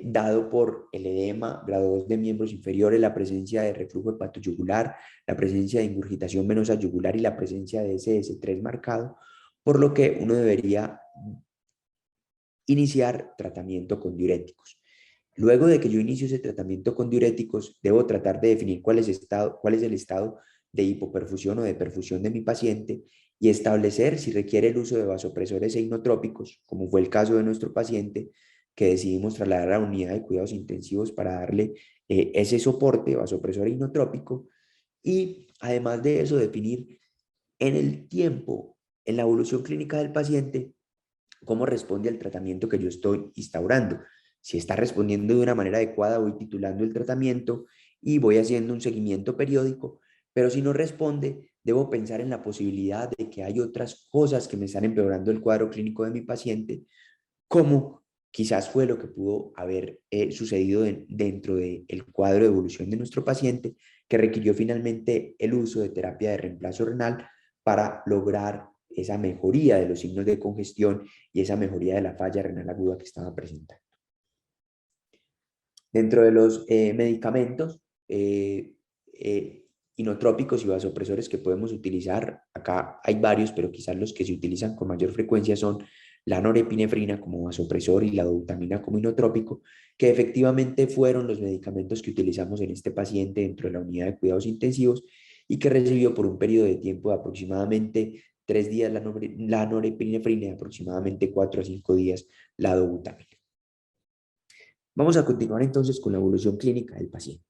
dado por el edema grado 2 de miembros inferiores, la presencia de reflujo hepatoyugular, la presencia de ingurgitación venosa yugular y la presencia de SS3 marcado, por lo que uno debería iniciar tratamiento con diuréticos. Luego de que yo inicio ese tratamiento con diuréticos, debo tratar de definir cuál es el estado de hipoperfusión o de perfusión de mi paciente y establecer si requiere el uso de vasopresores e inotrópicos, como fue el caso de nuestro paciente, que decidimos trasladar a la unidad de cuidados intensivos para darle ese soporte vasopresor e inotrópico. Y además de eso, definir En el tiempo, en la evolución clínica del paciente, cómo responde al tratamiento que yo estoy instaurando. Si está respondiendo de una manera adecuada, voy titulando el tratamiento y voy haciendo un seguimiento periódico, pero si no responde, debo pensar en la posibilidad de que hay otras cosas que me están empeorando el cuadro clínico de mi paciente, como quizás fue lo que pudo haber sucedido dentro del cuadro de evolución de nuestro paciente, que requirió finalmente el uso de terapia de reemplazo renal para lograr esa mejoría de los signos de congestión y esa mejoría de la falla renal aguda que estaba presentando. Dentro de los medicamentos inotrópicos y vasopresores que podemos utilizar, acá hay varios, pero quizás los que se utilizan con mayor frecuencia son la norepinefrina como vasopresor y la dobutamina como inotrópico, que efectivamente fueron los medicamentos que utilizamos en este paciente dentro de la unidad de cuidados intensivos y que recibió por un periodo de tiempo de aproximadamente 3 días la norepinefrina y aproximadamente 4 a 5 días la dobutamina. Vamos a continuar entonces con la evolución clínica del paciente.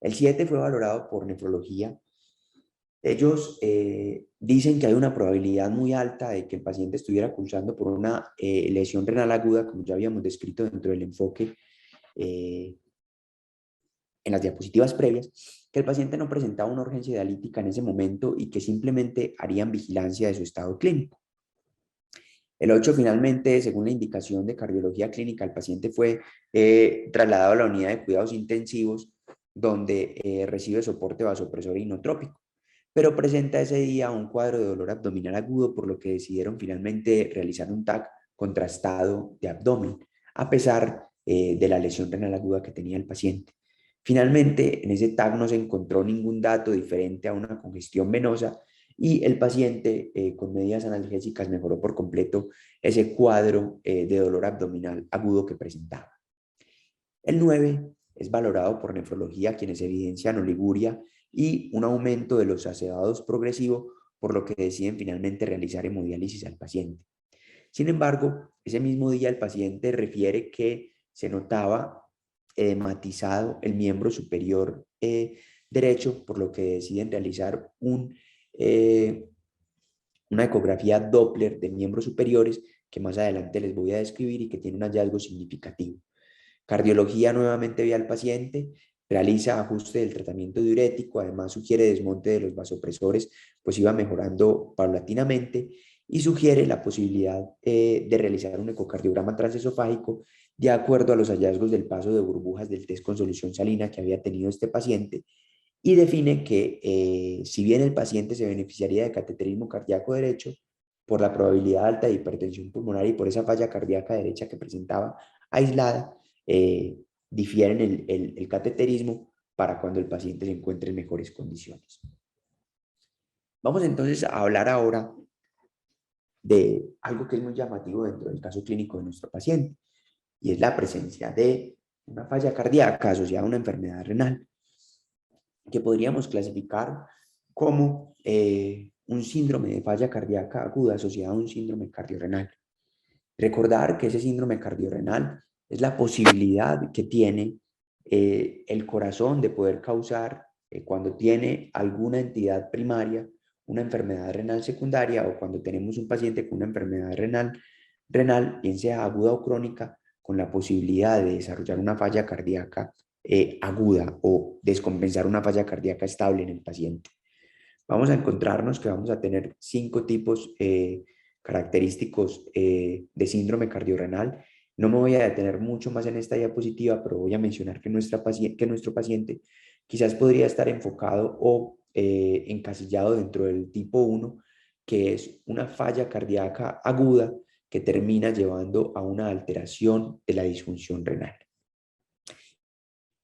El 7 fue valorado por nefrología. Ellos dicen que hay una probabilidad muy alta de que el paciente estuviera cursando por una lesión renal aguda, como ya habíamos descrito dentro del enfoque eh, en las diapositivas previas, que el paciente no presentaba una urgencia dialítica en ese momento y que simplemente harían vigilancia de su estado clínico. El 8 finalmente, según la indicación de cardiología clínica, el paciente fue trasladado a la unidad de cuidados intensivos donde recibe soporte vasopresor inotrópico, pero presenta ese día un cuadro de dolor abdominal agudo, por lo que decidieron finalmente realizar un TAC contrastado de abdomen, a pesar de la lesión renal aguda que tenía el paciente. Finalmente, en ese TAC no se encontró ningún dato diferente a una congestión venosa y el paciente con medidas analgésicas mejoró por completo ese cuadro de dolor abdominal agudo que presentaba. El 9 es valorado por nefrología, quienes evidencian oliguria y un aumento de los asedados progresivo, por lo que deciden finalmente realizar hemodiálisis al paciente. Sin embargo, ese mismo día el paciente refiere que se notaba edematizado el miembro superior derecho, por lo que deciden realizar una ecografía Doppler de miembros superiores que más adelante les voy a describir y que tiene un hallazgo significativo. Cardiología nuevamente ve al paciente, realiza ajuste del tratamiento diurético, además sugiere desmonte de los vasopresores, pues iba mejorando paulatinamente y sugiere la posibilidad de realizar un ecocardiograma transesofágico de acuerdo a los hallazgos del paso de burbujas del test con solución salina que había tenido este paciente y define que si bien el paciente se beneficiaría de cateterismo cardíaco derecho, por la probabilidad alta de hipertensión pulmonar y por esa falla cardíaca derecha que presentaba aislada, difieren el cateterismo para cuando el paciente se encuentre en mejores condiciones. Vamos entonces a hablar ahora de algo que es muy llamativo dentro del caso clínico de nuestro paciente, y es la presencia de una falla cardíaca asociada a una enfermedad renal, que podríamos clasificar como un síndrome de falla cardíaca aguda asociado a un síndrome cardiorrenal. Recordar que ese síndrome cardiorrenal es la posibilidad que tiene el corazón de poder causar, cuando tiene alguna entidad primaria, una enfermedad renal secundaria, o cuando tenemos un paciente con una enfermedad renal, bien sea aguda o crónica, con la posibilidad de desarrollar una falla cardíaca aguda o descompensar una falla cardíaca estable en el paciente. Vamos a encontrarnos que vamos a tener 5 tipos característicos de síndrome cardiorrenal. No me voy a detener mucho más en esta diapositiva, pero voy a mencionar que nuestro paciente quizás podría estar enfocado o encasillado dentro del tipo 1, que es una falla cardíaca aguda que termina llevando a una alteración de la disfunción renal.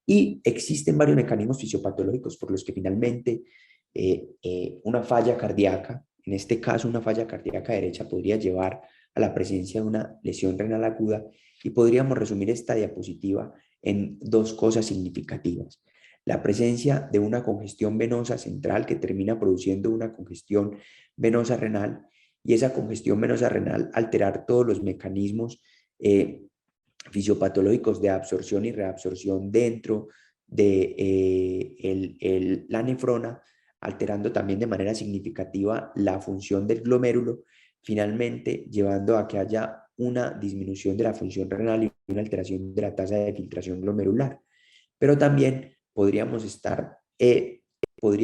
Y existen varios mecanismos fisiopatológicos por los que finalmente una falla cardíaca, en este caso una falla cardíaca derecha, podría llevar a la presencia de una lesión renal aguda, y podríamos resumir esta diapositiva en 2 cosas significativas. La presencia de una congestión venosa central que termina produciendo una congestión venosa renal, y esa congestión venosa renal alterar todos los mecanismos fisiopatológicos de absorción y reabsorción dentro de la nefrona, alterando también de manera significativa la función del glomérulo, finalmente llevando a que haya una disminución de la función renal y una alteración de la tasa de filtración glomerular. Pero también podría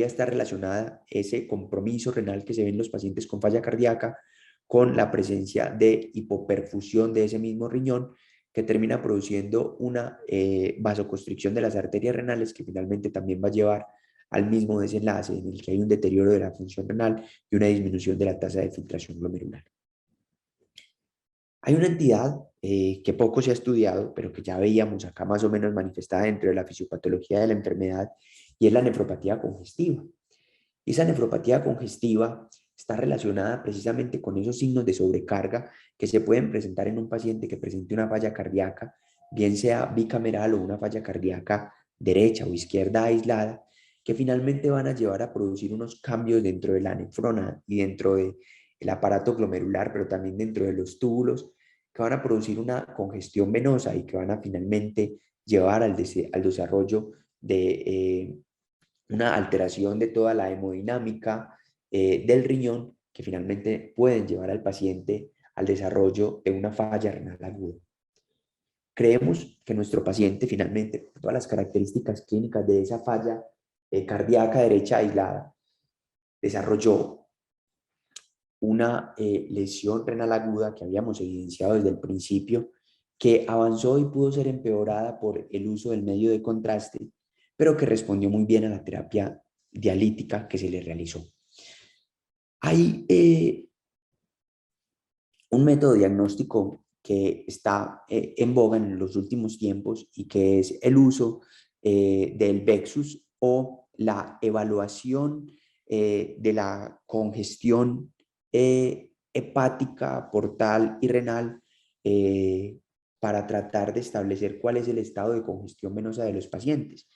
estar relacionada ese compromiso renal que se ve en los pacientes con falla cardíaca con la presencia de hipoperfusión de ese mismo riñón, que termina produciendo una vasoconstricción de las arterias renales, que finalmente también va a llevar al mismo desenlace en el que hay un deterioro de la función renal y una disminución de la tasa de filtración glomerular. Hay una entidad que poco se ha estudiado, pero que ya veíamos acá más o menos manifestada dentro de la fisiopatología de la enfermedad, y es la nefropatía congestiva. Esa nefropatía congestiva está relacionada precisamente con esos signos de sobrecarga que se pueden presentar en un paciente que presente una falla cardíaca, bien sea bicameral o una falla cardíaca derecha o izquierda aislada, que finalmente van a llevar a producir unos cambios dentro de la nefrona y dentro del aparato glomerular, pero también dentro de los túbulos, que van a producir una congestión venosa y que van a finalmente llevar al desarrollo de una alteración de toda la hemodinámica del riñón, que finalmente pueden llevar al paciente al desarrollo de una falla renal aguda. Creemos que nuestro paciente finalmente, por todas las características clínicas de esa falla cardíaca derecha aislada, desarrolló una lesión renal aguda que habíamos evidenciado desde el principio, que avanzó y pudo ser empeorada por el uso del medio de contraste, pero que respondió muy bien a la terapia dialítica que se le realizó. Hay un método diagnóstico que está en boga en los últimos tiempos y que es el uso del VEXUS, o la evaluación de la congestión hepática, portal y renal, para tratar de establecer cuál es el estado de congestión venosa de los pacientes.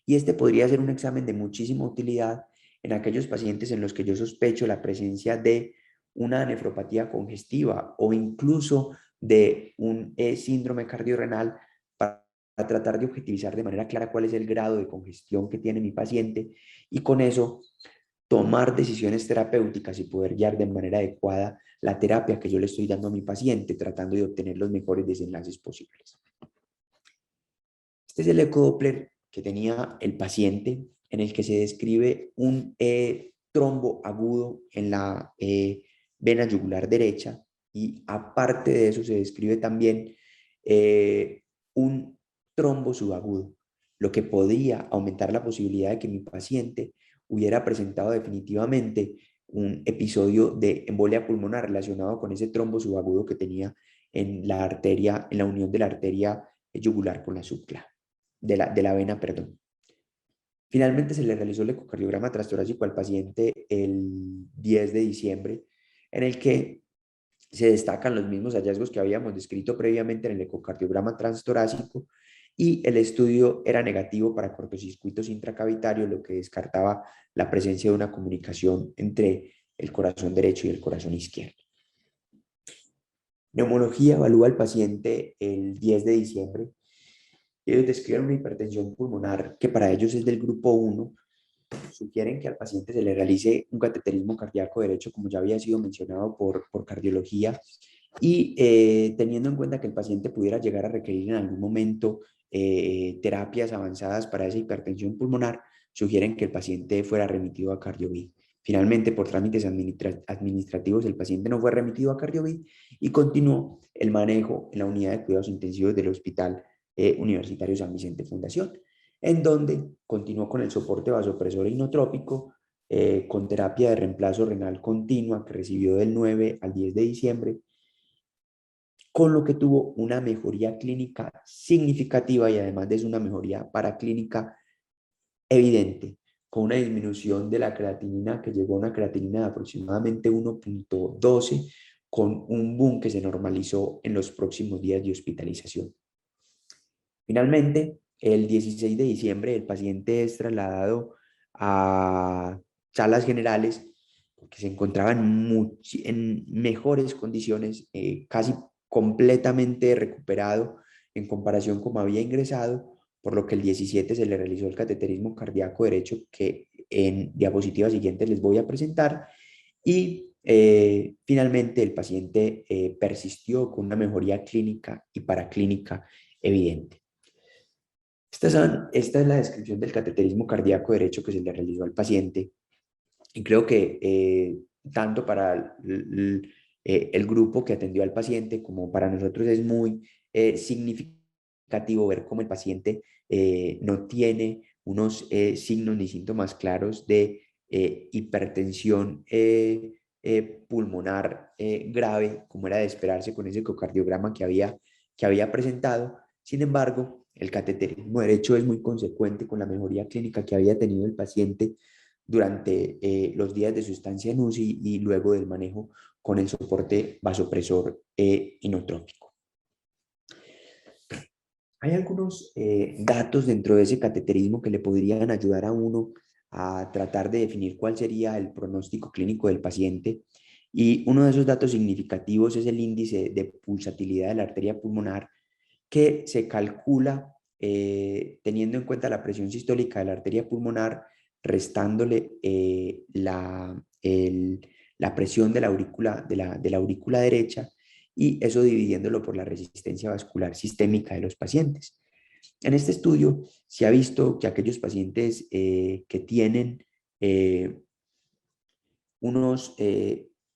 Y este podría ser un examen de muchísima utilidad en aquellos pacientes en los que yo sospecho la presencia de una nefropatía congestiva o incluso de un síndrome cardiorrenal, para tratar de objetivizar de manera clara cuál es el grado de congestión que tiene mi paciente y con eso tomar decisiones terapéuticas y poder guiar de manera adecuada la terapia que yo le estoy dando a mi paciente, tratando de obtener los mejores desenlaces posibles. Este es el ecodoppler que tenía el paciente, en el que se describe un trombo agudo en la vena yugular derecha, y aparte de eso se describe también un trombo subagudo, lo que podría aumentar la posibilidad de que mi paciente hubiera presentado definitivamente un episodio de embolia pulmonar relacionado con ese trombo subagudo que tenía en la arteria, en la unión de la arteria yugular con la subclave, de la vena, perdón. Finalmente se le realizó el ecocardiograma transtorácico al paciente el 10 de diciembre, en el que se destacan los mismos hallazgos que habíamos descrito previamente en el ecocardiograma transtorácico, y el estudio era negativo para cortocircuitos intracavitarios, lo que descartaba la presencia de una comunicación entre el corazón derecho y el corazón izquierdo. Neumología evalúa al paciente el 10 de diciembre. Ellos describen una hipertensión pulmonar que para ellos es del grupo 1. Sugieren que al paciente se le realice un cateterismo cardíaco derecho, como ya había sido mencionado por cardiología, y teniendo en cuenta que el paciente pudiera llegar a requerir en algún momento terapias avanzadas para esa hipertensión pulmonar, sugieren que el paciente fuera remitido a CardioVid. Finalmente, por trámites administrativos, el paciente no fue remitido a CardioVid y continuó el manejo en la unidad de cuidados intensivos del Hospital Universitario San Vicente Fundación, en donde continuó con el soporte vasopresor inotrópico, con terapia de reemplazo renal continua que recibió del 9 al 10 de diciembre, con lo que tuvo una mejoría clínica significativa y además de eso una mejoría paraclínica evidente, con una disminución de la creatinina que llegó a una creatinina de aproximadamente 1.12, con un boom que se normalizó en los próximos días de hospitalización. Finalmente, el 16 de diciembre el paciente es trasladado a salas generales porque se encontraba en mejores condiciones, casi completamente recuperado en comparación con como había ingresado, por lo que el 17 se le realizó el cateterismo cardíaco derecho que en diapositivas siguientes les voy a presentar. Y finalmente el paciente persistió con una mejoría clínica y paraclínica evidente. Esta es la descripción del cateterismo cardíaco derecho que se le realizó al paciente. Y creo que tanto para el grupo que atendió al paciente como para nosotros es muy significativo ver cómo el paciente no tiene unos signos ni síntomas claros de hipertensión pulmonar grave, como era de esperarse con ese ecocardiograma que había presentado. Sin embargo, el cateterismo derecho es muy consecuente con la mejoría clínica que había tenido el paciente durante los días de su estancia en UCI y luego del manejo con el soporte vasopresor inotrópico. Hay algunos datos dentro de ese cateterismo que le podrían ayudar a uno a tratar de definir cuál sería el pronóstico clínico del paciente. Y uno de esos datos significativos es el índice de pulsatilidad de la arteria pulmonar, que se calcula teniendo en cuenta la presión sistólica de la arteria pulmonar, restándole la presión de de la aurícula derecha, y eso dividiéndolo por la resistencia vascular sistémica de los pacientes. En este estudio se ha visto que aquellos pacientes que tienen unos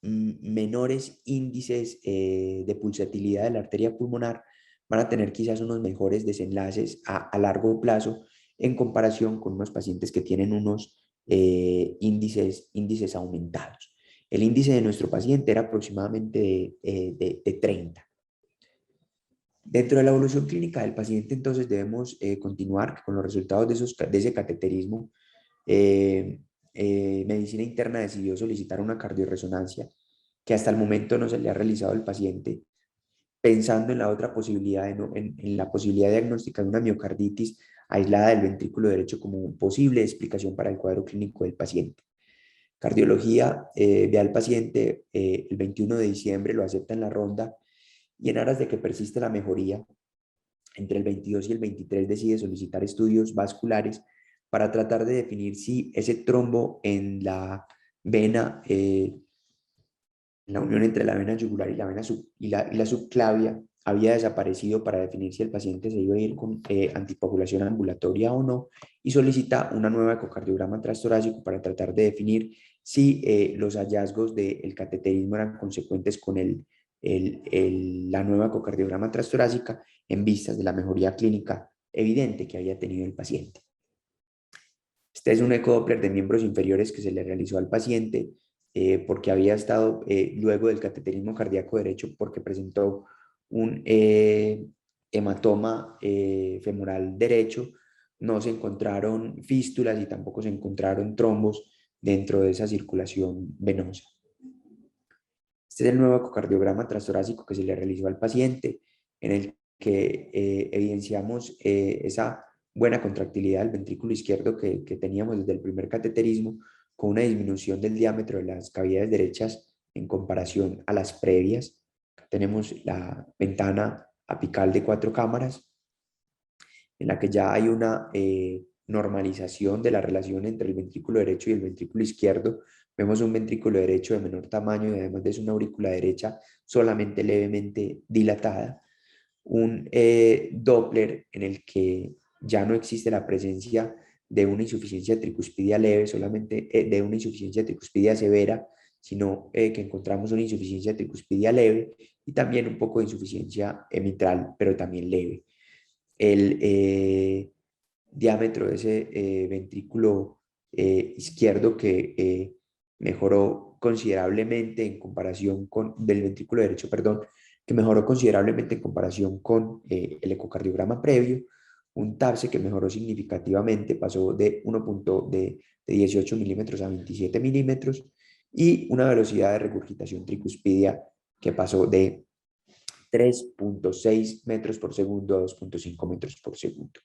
menores índices de pulsatilidad de la arteria pulmonar van a tener quizás unos mejores desenlaces a largo plazo en comparación con unos pacientes que tienen unos índices aumentados. El índice de nuestro paciente era aproximadamente de 30. Dentro de la evolución clínica del paciente, entonces debemos continuar con los resultados de ese cateterismo. Medicina interna decidió solicitar una cardiorresonancia que hasta el momento no se le ha realizado al paciente, pensando en la otra posibilidad, en la posibilidad diagnóstica de una miocarditis aislada del ventrículo derecho como posible explicación para el cuadro clínico del paciente. Cardiología ve al paciente el 21 de diciembre, lo acepta en la ronda, y en aras de que persiste la mejoría, entre el 22 y el 23 decide solicitar estudios vasculares para tratar de definir si ese trombo en la vena, en la unión entre la vena yugular y la vena y la subclavia, había desaparecido, para definir si el paciente se iba a ir con anticoagulación ambulatoria o no, y solicita una nueva ecocardiograma transtorácico para tratar de definir si los hallazgos del cateterismo eran consecuentes con la nueva ecocardiograma transtorácica en vistas de la mejoría clínica evidente que había tenido el paciente. Este es un ecodoppler de miembros inferiores que se le realizó al paciente porque había estado luego del cateterismo cardíaco derecho, porque presentó un hematoma femoral derecho. No se encontraron fístulas y tampoco se encontraron trombos dentro de esa circulación venosa. Este es el nuevo ecocardiograma transtorácico que se le realizó al paciente, en el que evidenciamos esa buena contractilidad del ventrículo izquierdo que teníamos desde el primer cateterismo, con una disminución del diámetro de las cavidades derechas en comparación a las previas. Tenemos la ventana apical de 4 cámaras, en la que ya hay una normalización de la relación entre el ventrículo derecho y el ventrículo izquierdo. Vemos un ventrículo derecho de menor tamaño y además de eso una aurícula derecha solamente levemente dilatada. Un Doppler en el que ya no existe la presencia de una insuficiencia tricuspidia leve, solamente de una insuficiencia tricuspidia severa, sino que encontramos una insuficiencia tricuspidia leve y también un poco de insuficiencia mitral, pero también leve. El diámetro de ese ventrículo izquierdo que mejoró considerablemente en comparación con, del ventrículo derecho, perdón, que mejoró considerablemente en comparación con el ecocardiograma previo. Un TAPSE que mejoró significativamente, pasó de 18 milímetros a 27 milímetros, y una velocidad de regurgitación tricuspidia que pasó de 3.6 metros por segundo a 2.5 metros por segundo.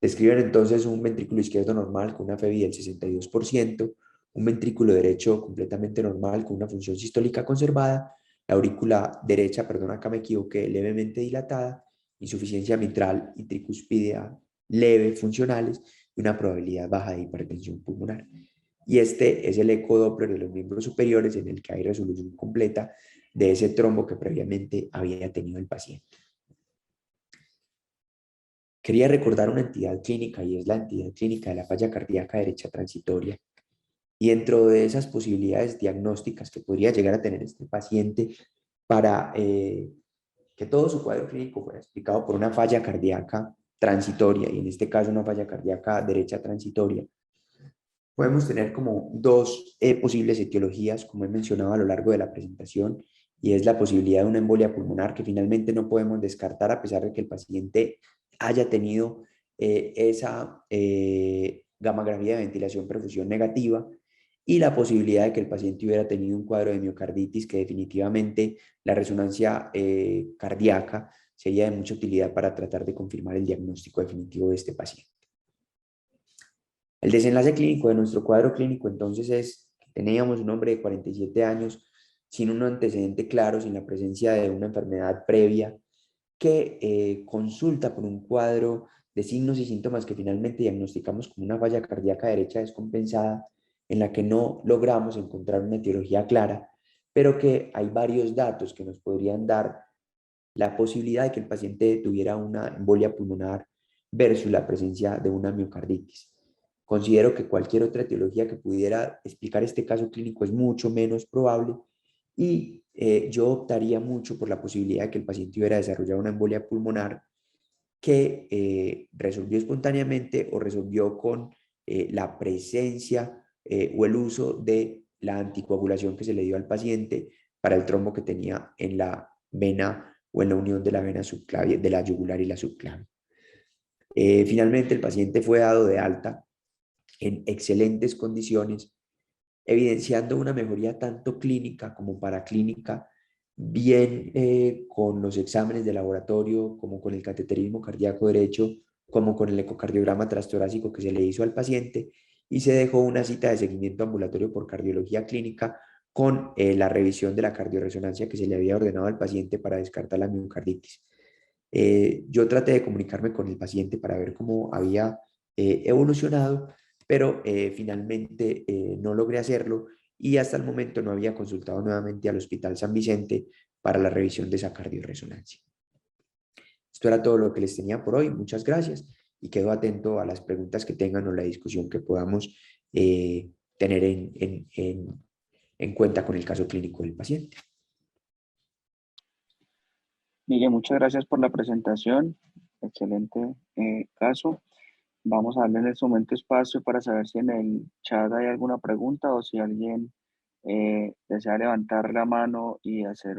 Describen entonces un ventrículo izquierdo normal con una FEBI del 62%, un ventrículo derecho completamente normal con una función sistólica conservada, la aurícula derecha, perdón, acá me equivoqué, levemente dilatada, insuficiencia mitral y tricuspidia leve funcionales, y una probabilidad baja de hipertensión pulmonar. Y este es el ecodoppler de los miembros superiores en el que hay resolución completa de ese trombo que previamente había tenido el paciente. Quería recordar una entidad clínica y es la entidad clínica de la falla cardíaca derecha transitoria. Y dentro de esas posibilidades diagnósticas que podría llegar a tener este paciente para que todo su cuadro clínico fuera explicado por una falla cardíaca transitoria, y en este caso una falla cardíaca derecha transitoria, podemos tener como dos posibles etiologías, como he mencionado a lo largo de la presentación, y es la posibilidad de una embolia pulmonar que finalmente no podemos descartar a pesar de que el paciente haya tenido esa gammagrafía de ventilación perfusión negativa, y la posibilidad de que el paciente hubiera tenido un cuadro de miocarditis que definitivamente la resonancia cardíaca sería de mucha utilidad para tratar de confirmar el diagnóstico definitivo de este paciente. El desenlace clínico de nuestro cuadro clínico entonces es que teníamos un hombre de 47 años sin un antecedente claro, sin la presencia de una enfermedad previa, que consulta por un cuadro de signos y síntomas que finalmente diagnosticamos como una falla cardíaca derecha descompensada, en la que no logramos encontrar una etiología clara, pero que hay varios datos que nos podrían dar la posibilidad de que el paciente tuviera una embolia pulmonar versus la presencia de una miocarditis. Considero que cualquier otra etiología que pudiera explicar este caso clínico es mucho menos probable, y yo optaría mucho por la posibilidad de que el paciente hubiera desarrollado una embolia pulmonar que resolvió espontáneamente o resolvió con la presencia o el uso de la anticoagulación que se le dio al paciente para el trombo que tenía en la vena o en la unión de la vena subclavia, de la yugular y la subclavia. Finalmente, el paciente fue dado de alta en excelentes condiciones, evidenciando una mejoría tanto clínica como paraclínica, bien con los exámenes de laboratorio, como con el cateterismo cardíaco derecho, como con el ecocardiograma transtorácico que se le hizo al paciente, y se dejó una cita de seguimiento ambulatorio por cardiología clínica con la revisión de la cardioresonancia que se le había ordenado al paciente para descartar la miocarditis. Yo traté de comunicarme con el paciente para ver cómo había evolucionado, pero finalmente no logré hacerlo, y hasta el momento no había consultado nuevamente al Hospital San Vicente para la revisión de esa cardioresonancia. Esto era todo lo que les tenía por hoy. Muchas gracias y quedo atento a las preguntas que tengan o la discusión que podamos tener en cuenta con el caso clínico del paciente. Miguel, muchas gracias por la presentación. Excelente caso. Vamos a darle en este momento espacio para saber si en el chat hay alguna pregunta o si alguien desea levantar la mano y hacer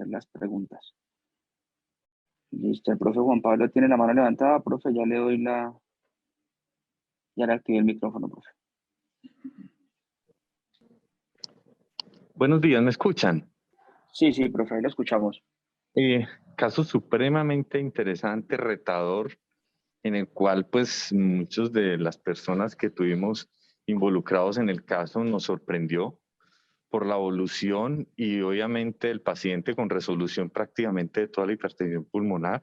las preguntas. Listo, el profe Juan Pablo tiene la mano levantada. Profe, ya le activé el micrófono, profe. Buenos días, ¿me escuchan? Sí, profe, ahí lo escuchamos. Caso supremamente interesante, retador, en el cual pues muchos de las personas que tuvimos involucrados en el caso nos sorprendió por la evolución y obviamente el paciente con resolución prácticamente de toda la hipertensión pulmonar.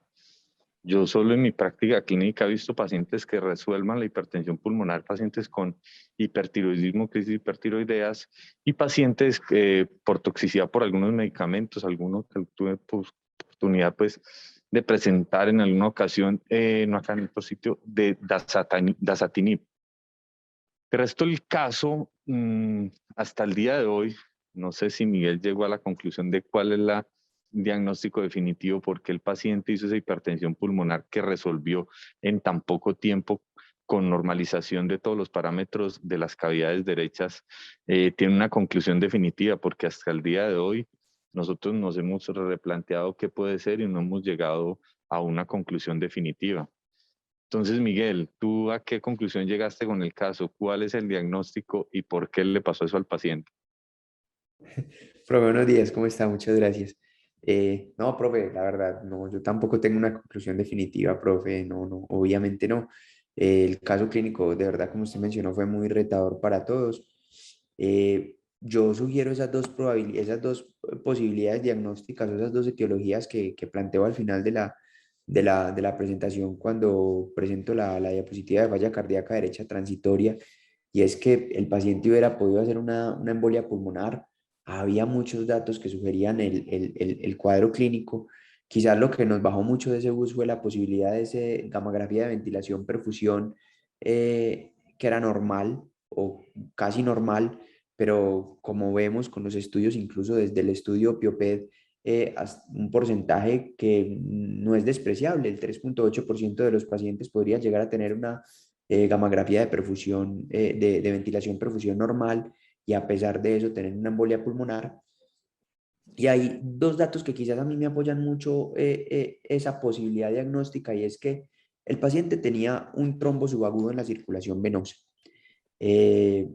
Yo solo en mi práctica clínica he visto pacientes que resuelvan la hipertensión pulmonar, pacientes con hipertiroidismo, crisis hipertiroideas, y pacientes por toxicidad por algunos medicamentos, algunos que tuve oportunidad pues, de presentar en alguna ocasión, no acá en el sitio, de dasatinib. El resto del caso, hasta el día de hoy, no sé si Miguel llegó a la conclusión de cuál es la diagnóstico definitivo, porque el paciente hizo esa hipertensión pulmonar que resolvió en tan poco tiempo con normalización de todos los parámetros de las cavidades derechas, tiene una conclusión definitiva, porque hasta el día de hoy nosotros nos hemos replanteado qué puede ser y no hemos llegado a una conclusión definitiva. Entonces, Miguel, ¿tú a qué conclusión llegaste con el caso? ¿Cuál es el diagnóstico y por qué le pasó eso al paciente? Profe, buenos días, ¿cómo está? Muchas gracias. No, profe, la verdad, no, yo tampoco tengo una conclusión definitiva, profe, no, obviamente no. El caso clínico, de verdad, como usted mencionó, fue muy retador para todos. Yo sugiero esas dos probabilidades, esas dos posibilidades diagnósticas, esas dos etiologías que planteo al final de la presentación cuando presento la diapositiva de falla cardíaca derecha transitoria, y es que el paciente hubiera podido hacer una embolia pulmonar. Había muchos datos que sugerían el cuadro clínico. Quizás lo que nos bajó mucho de ese bus fue la posibilidad de ese gamografía de ventilación, perfusión, que era normal o casi normal, pero como vemos con los estudios, incluso desde el estudio PIOPED, un porcentaje que no es despreciable. El 3,8% de los pacientes podría llegar a tener una gamografía de perfusión, de ventilación perfusión normal, y a pesar de eso tener una embolia pulmonar. Y hay dos datos que quizás a mí me apoyan mucho esa posibilidad diagnóstica, y es que el paciente tenía un trombo subagudo en la circulación venosa. Eh,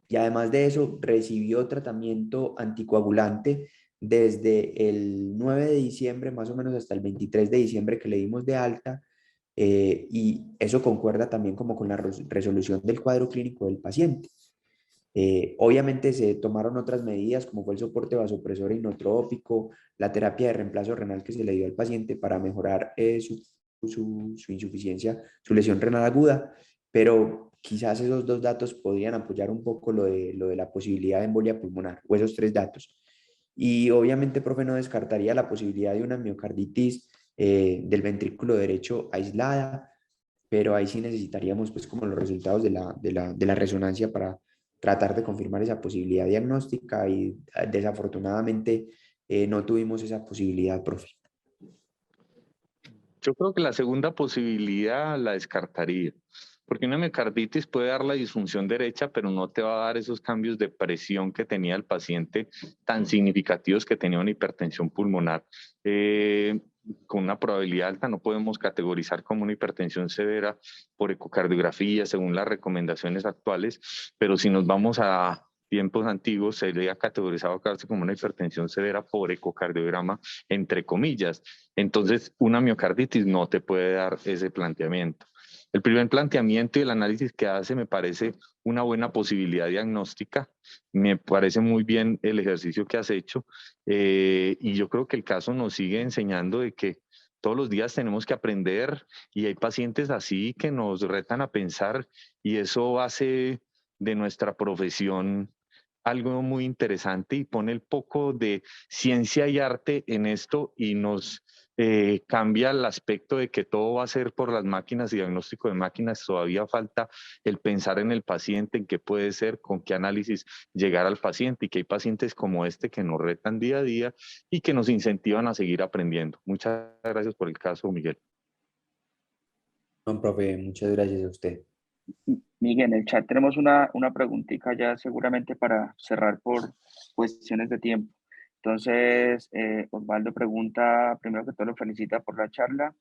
y además de eso, recibió tratamiento anticoagulante desde el 9 de diciembre, más o menos hasta el 23 de diciembre que le dimos de alta, y eso concuerda también como con la resolución del cuadro clínico del paciente. Obviamente se tomaron otras medidas, como fue el soporte vasopresor inotrópico, la terapia de reemplazo renal que se le dio al paciente para mejorar su insuficiencia, su lesión renal aguda, pero quizás esos dos datos podrían apoyar un poco lo de la posibilidad de embolia pulmonar, o esos tres datos. Y obviamente, profe, no descartaría la posibilidad de una miocarditis del ventrículo derecho aislada, pero ahí sí necesitaríamos pues como los resultados de la resonancia para tratar de confirmar esa posibilidad diagnóstica, y desafortunadamente no tuvimos esa posibilidad, profe. Yo creo que la segunda posibilidad la descartaría, porque una miocarditis puede dar la disfunción derecha, pero no te va a dar esos cambios de presión que tenía el paciente tan significativos que tenía una hipertensión pulmonar. Con una probabilidad alta no podemos categorizar como una hipertensión severa por ecocardiografía según las recomendaciones actuales, pero si nos vamos a tiempos antiguos sería categorizado casi como una hipertensión severa por ecocardiograma, entre comillas. Entonces, una miocarditis no te puede dar ese planteamiento. El primer planteamiento y el análisis que hace me parece una buena posibilidad diagnóstica. Me parece muy bien el ejercicio que has hecho, y yo creo que el caso nos sigue enseñando de que todos los días tenemos que aprender, y hay pacientes así que nos retan a pensar, y eso hace de nuestra profesión algo muy interesante y pone el poco de ciencia y arte en esto, y nos cambia el aspecto de que todo va a ser por las máquinas y diagnóstico de máquinas. Todavía falta el pensar en el paciente, en qué puede ser, con qué análisis llegar al paciente, y que hay pacientes como este que nos retan día a día y que nos incentivan a seguir aprendiendo. Muchas gracias por el caso, Miguel. No, profe, muchas gracias a usted. Miguel, en el chat tenemos una preguntita ya seguramente para cerrar por cuestiones de tiempo. Entonces, Osvaldo pregunta, primero que todo lo felicita por la charla.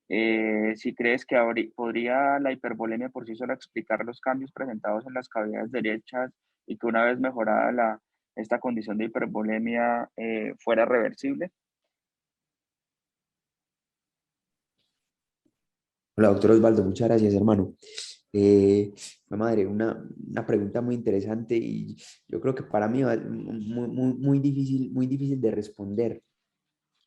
Si crees que podría la hipervolemia por sí sola explicar los cambios presentados en las cavidades derechas, y que una vez mejorada esta condición de hipervolemia fuera reversible. Hola, doctor Osvaldo, muchas gracias, hermano. Madre, una pregunta muy interesante, y yo creo que para mí va muy difícil de responder,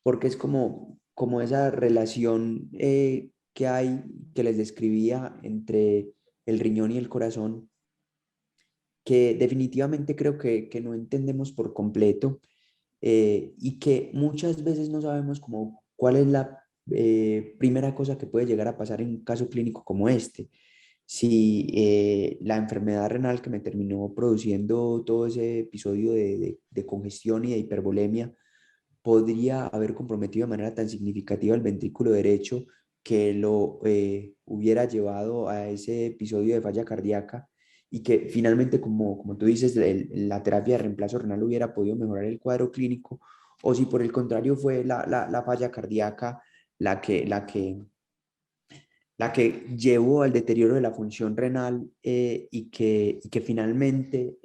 porque es como esa relación que hay, que les describía entre el riñón y el corazón, que definitivamente creo que no entendemos por completo, y que muchas veces no sabemos como cuál es la primera cosa que puede llegar a pasar en un caso clínico como este. Si la enfermedad renal que me terminó produciendo todo ese episodio de congestión y de hipervolemia podría haber comprometido de manera tan significativa el ventrículo derecho, que lo hubiera llevado a ese episodio de falla cardíaca, y que finalmente, como tú dices, la terapia de reemplazo renal hubiera podido mejorar el cuadro clínico, o si por el contrario fue la falla cardíaca la que llevó al deterioro de la función renal, y que finalmente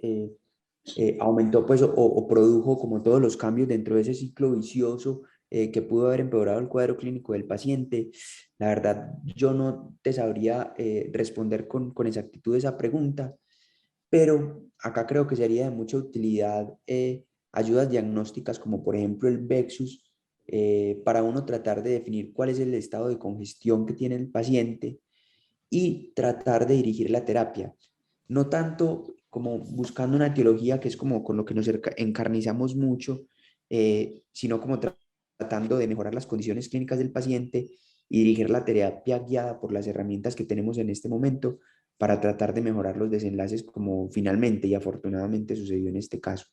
aumentó pues o produjo como todos los cambios dentro de ese ciclo vicioso, que pudo haber empeorado el cuadro clínico del paciente. La verdad, yo no te sabría responder con exactitud esa pregunta, pero acá creo que sería de mucha utilidad ayudas diagnósticas como por ejemplo el VEXUS, para uno tratar de definir cuál es el estado de congestión que tiene el paciente y tratar de dirigir la terapia. No tanto como buscando una etiología que es como con lo que nos encarnizamos mucho, sino como tratando de mejorar las condiciones clínicas del paciente y dirigir la terapia guiada por las herramientas que tenemos en este momento para tratar de mejorar los desenlaces como finalmente y afortunadamente sucedió en este caso.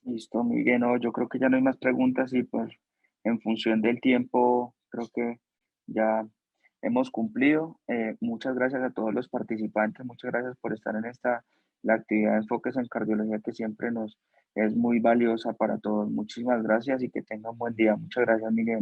Listo, Miguel. No, yo creo que ya no hay más preguntas y pues en función del tiempo creo que ya hemos cumplido. Muchas gracias a todos los participantes, muchas gracias por estar en la actividad de Enfoques en Cardiología que siempre nos es muy valiosa para todos. Muchísimas gracias y que tengan buen día. Muchas gracias, Miguel.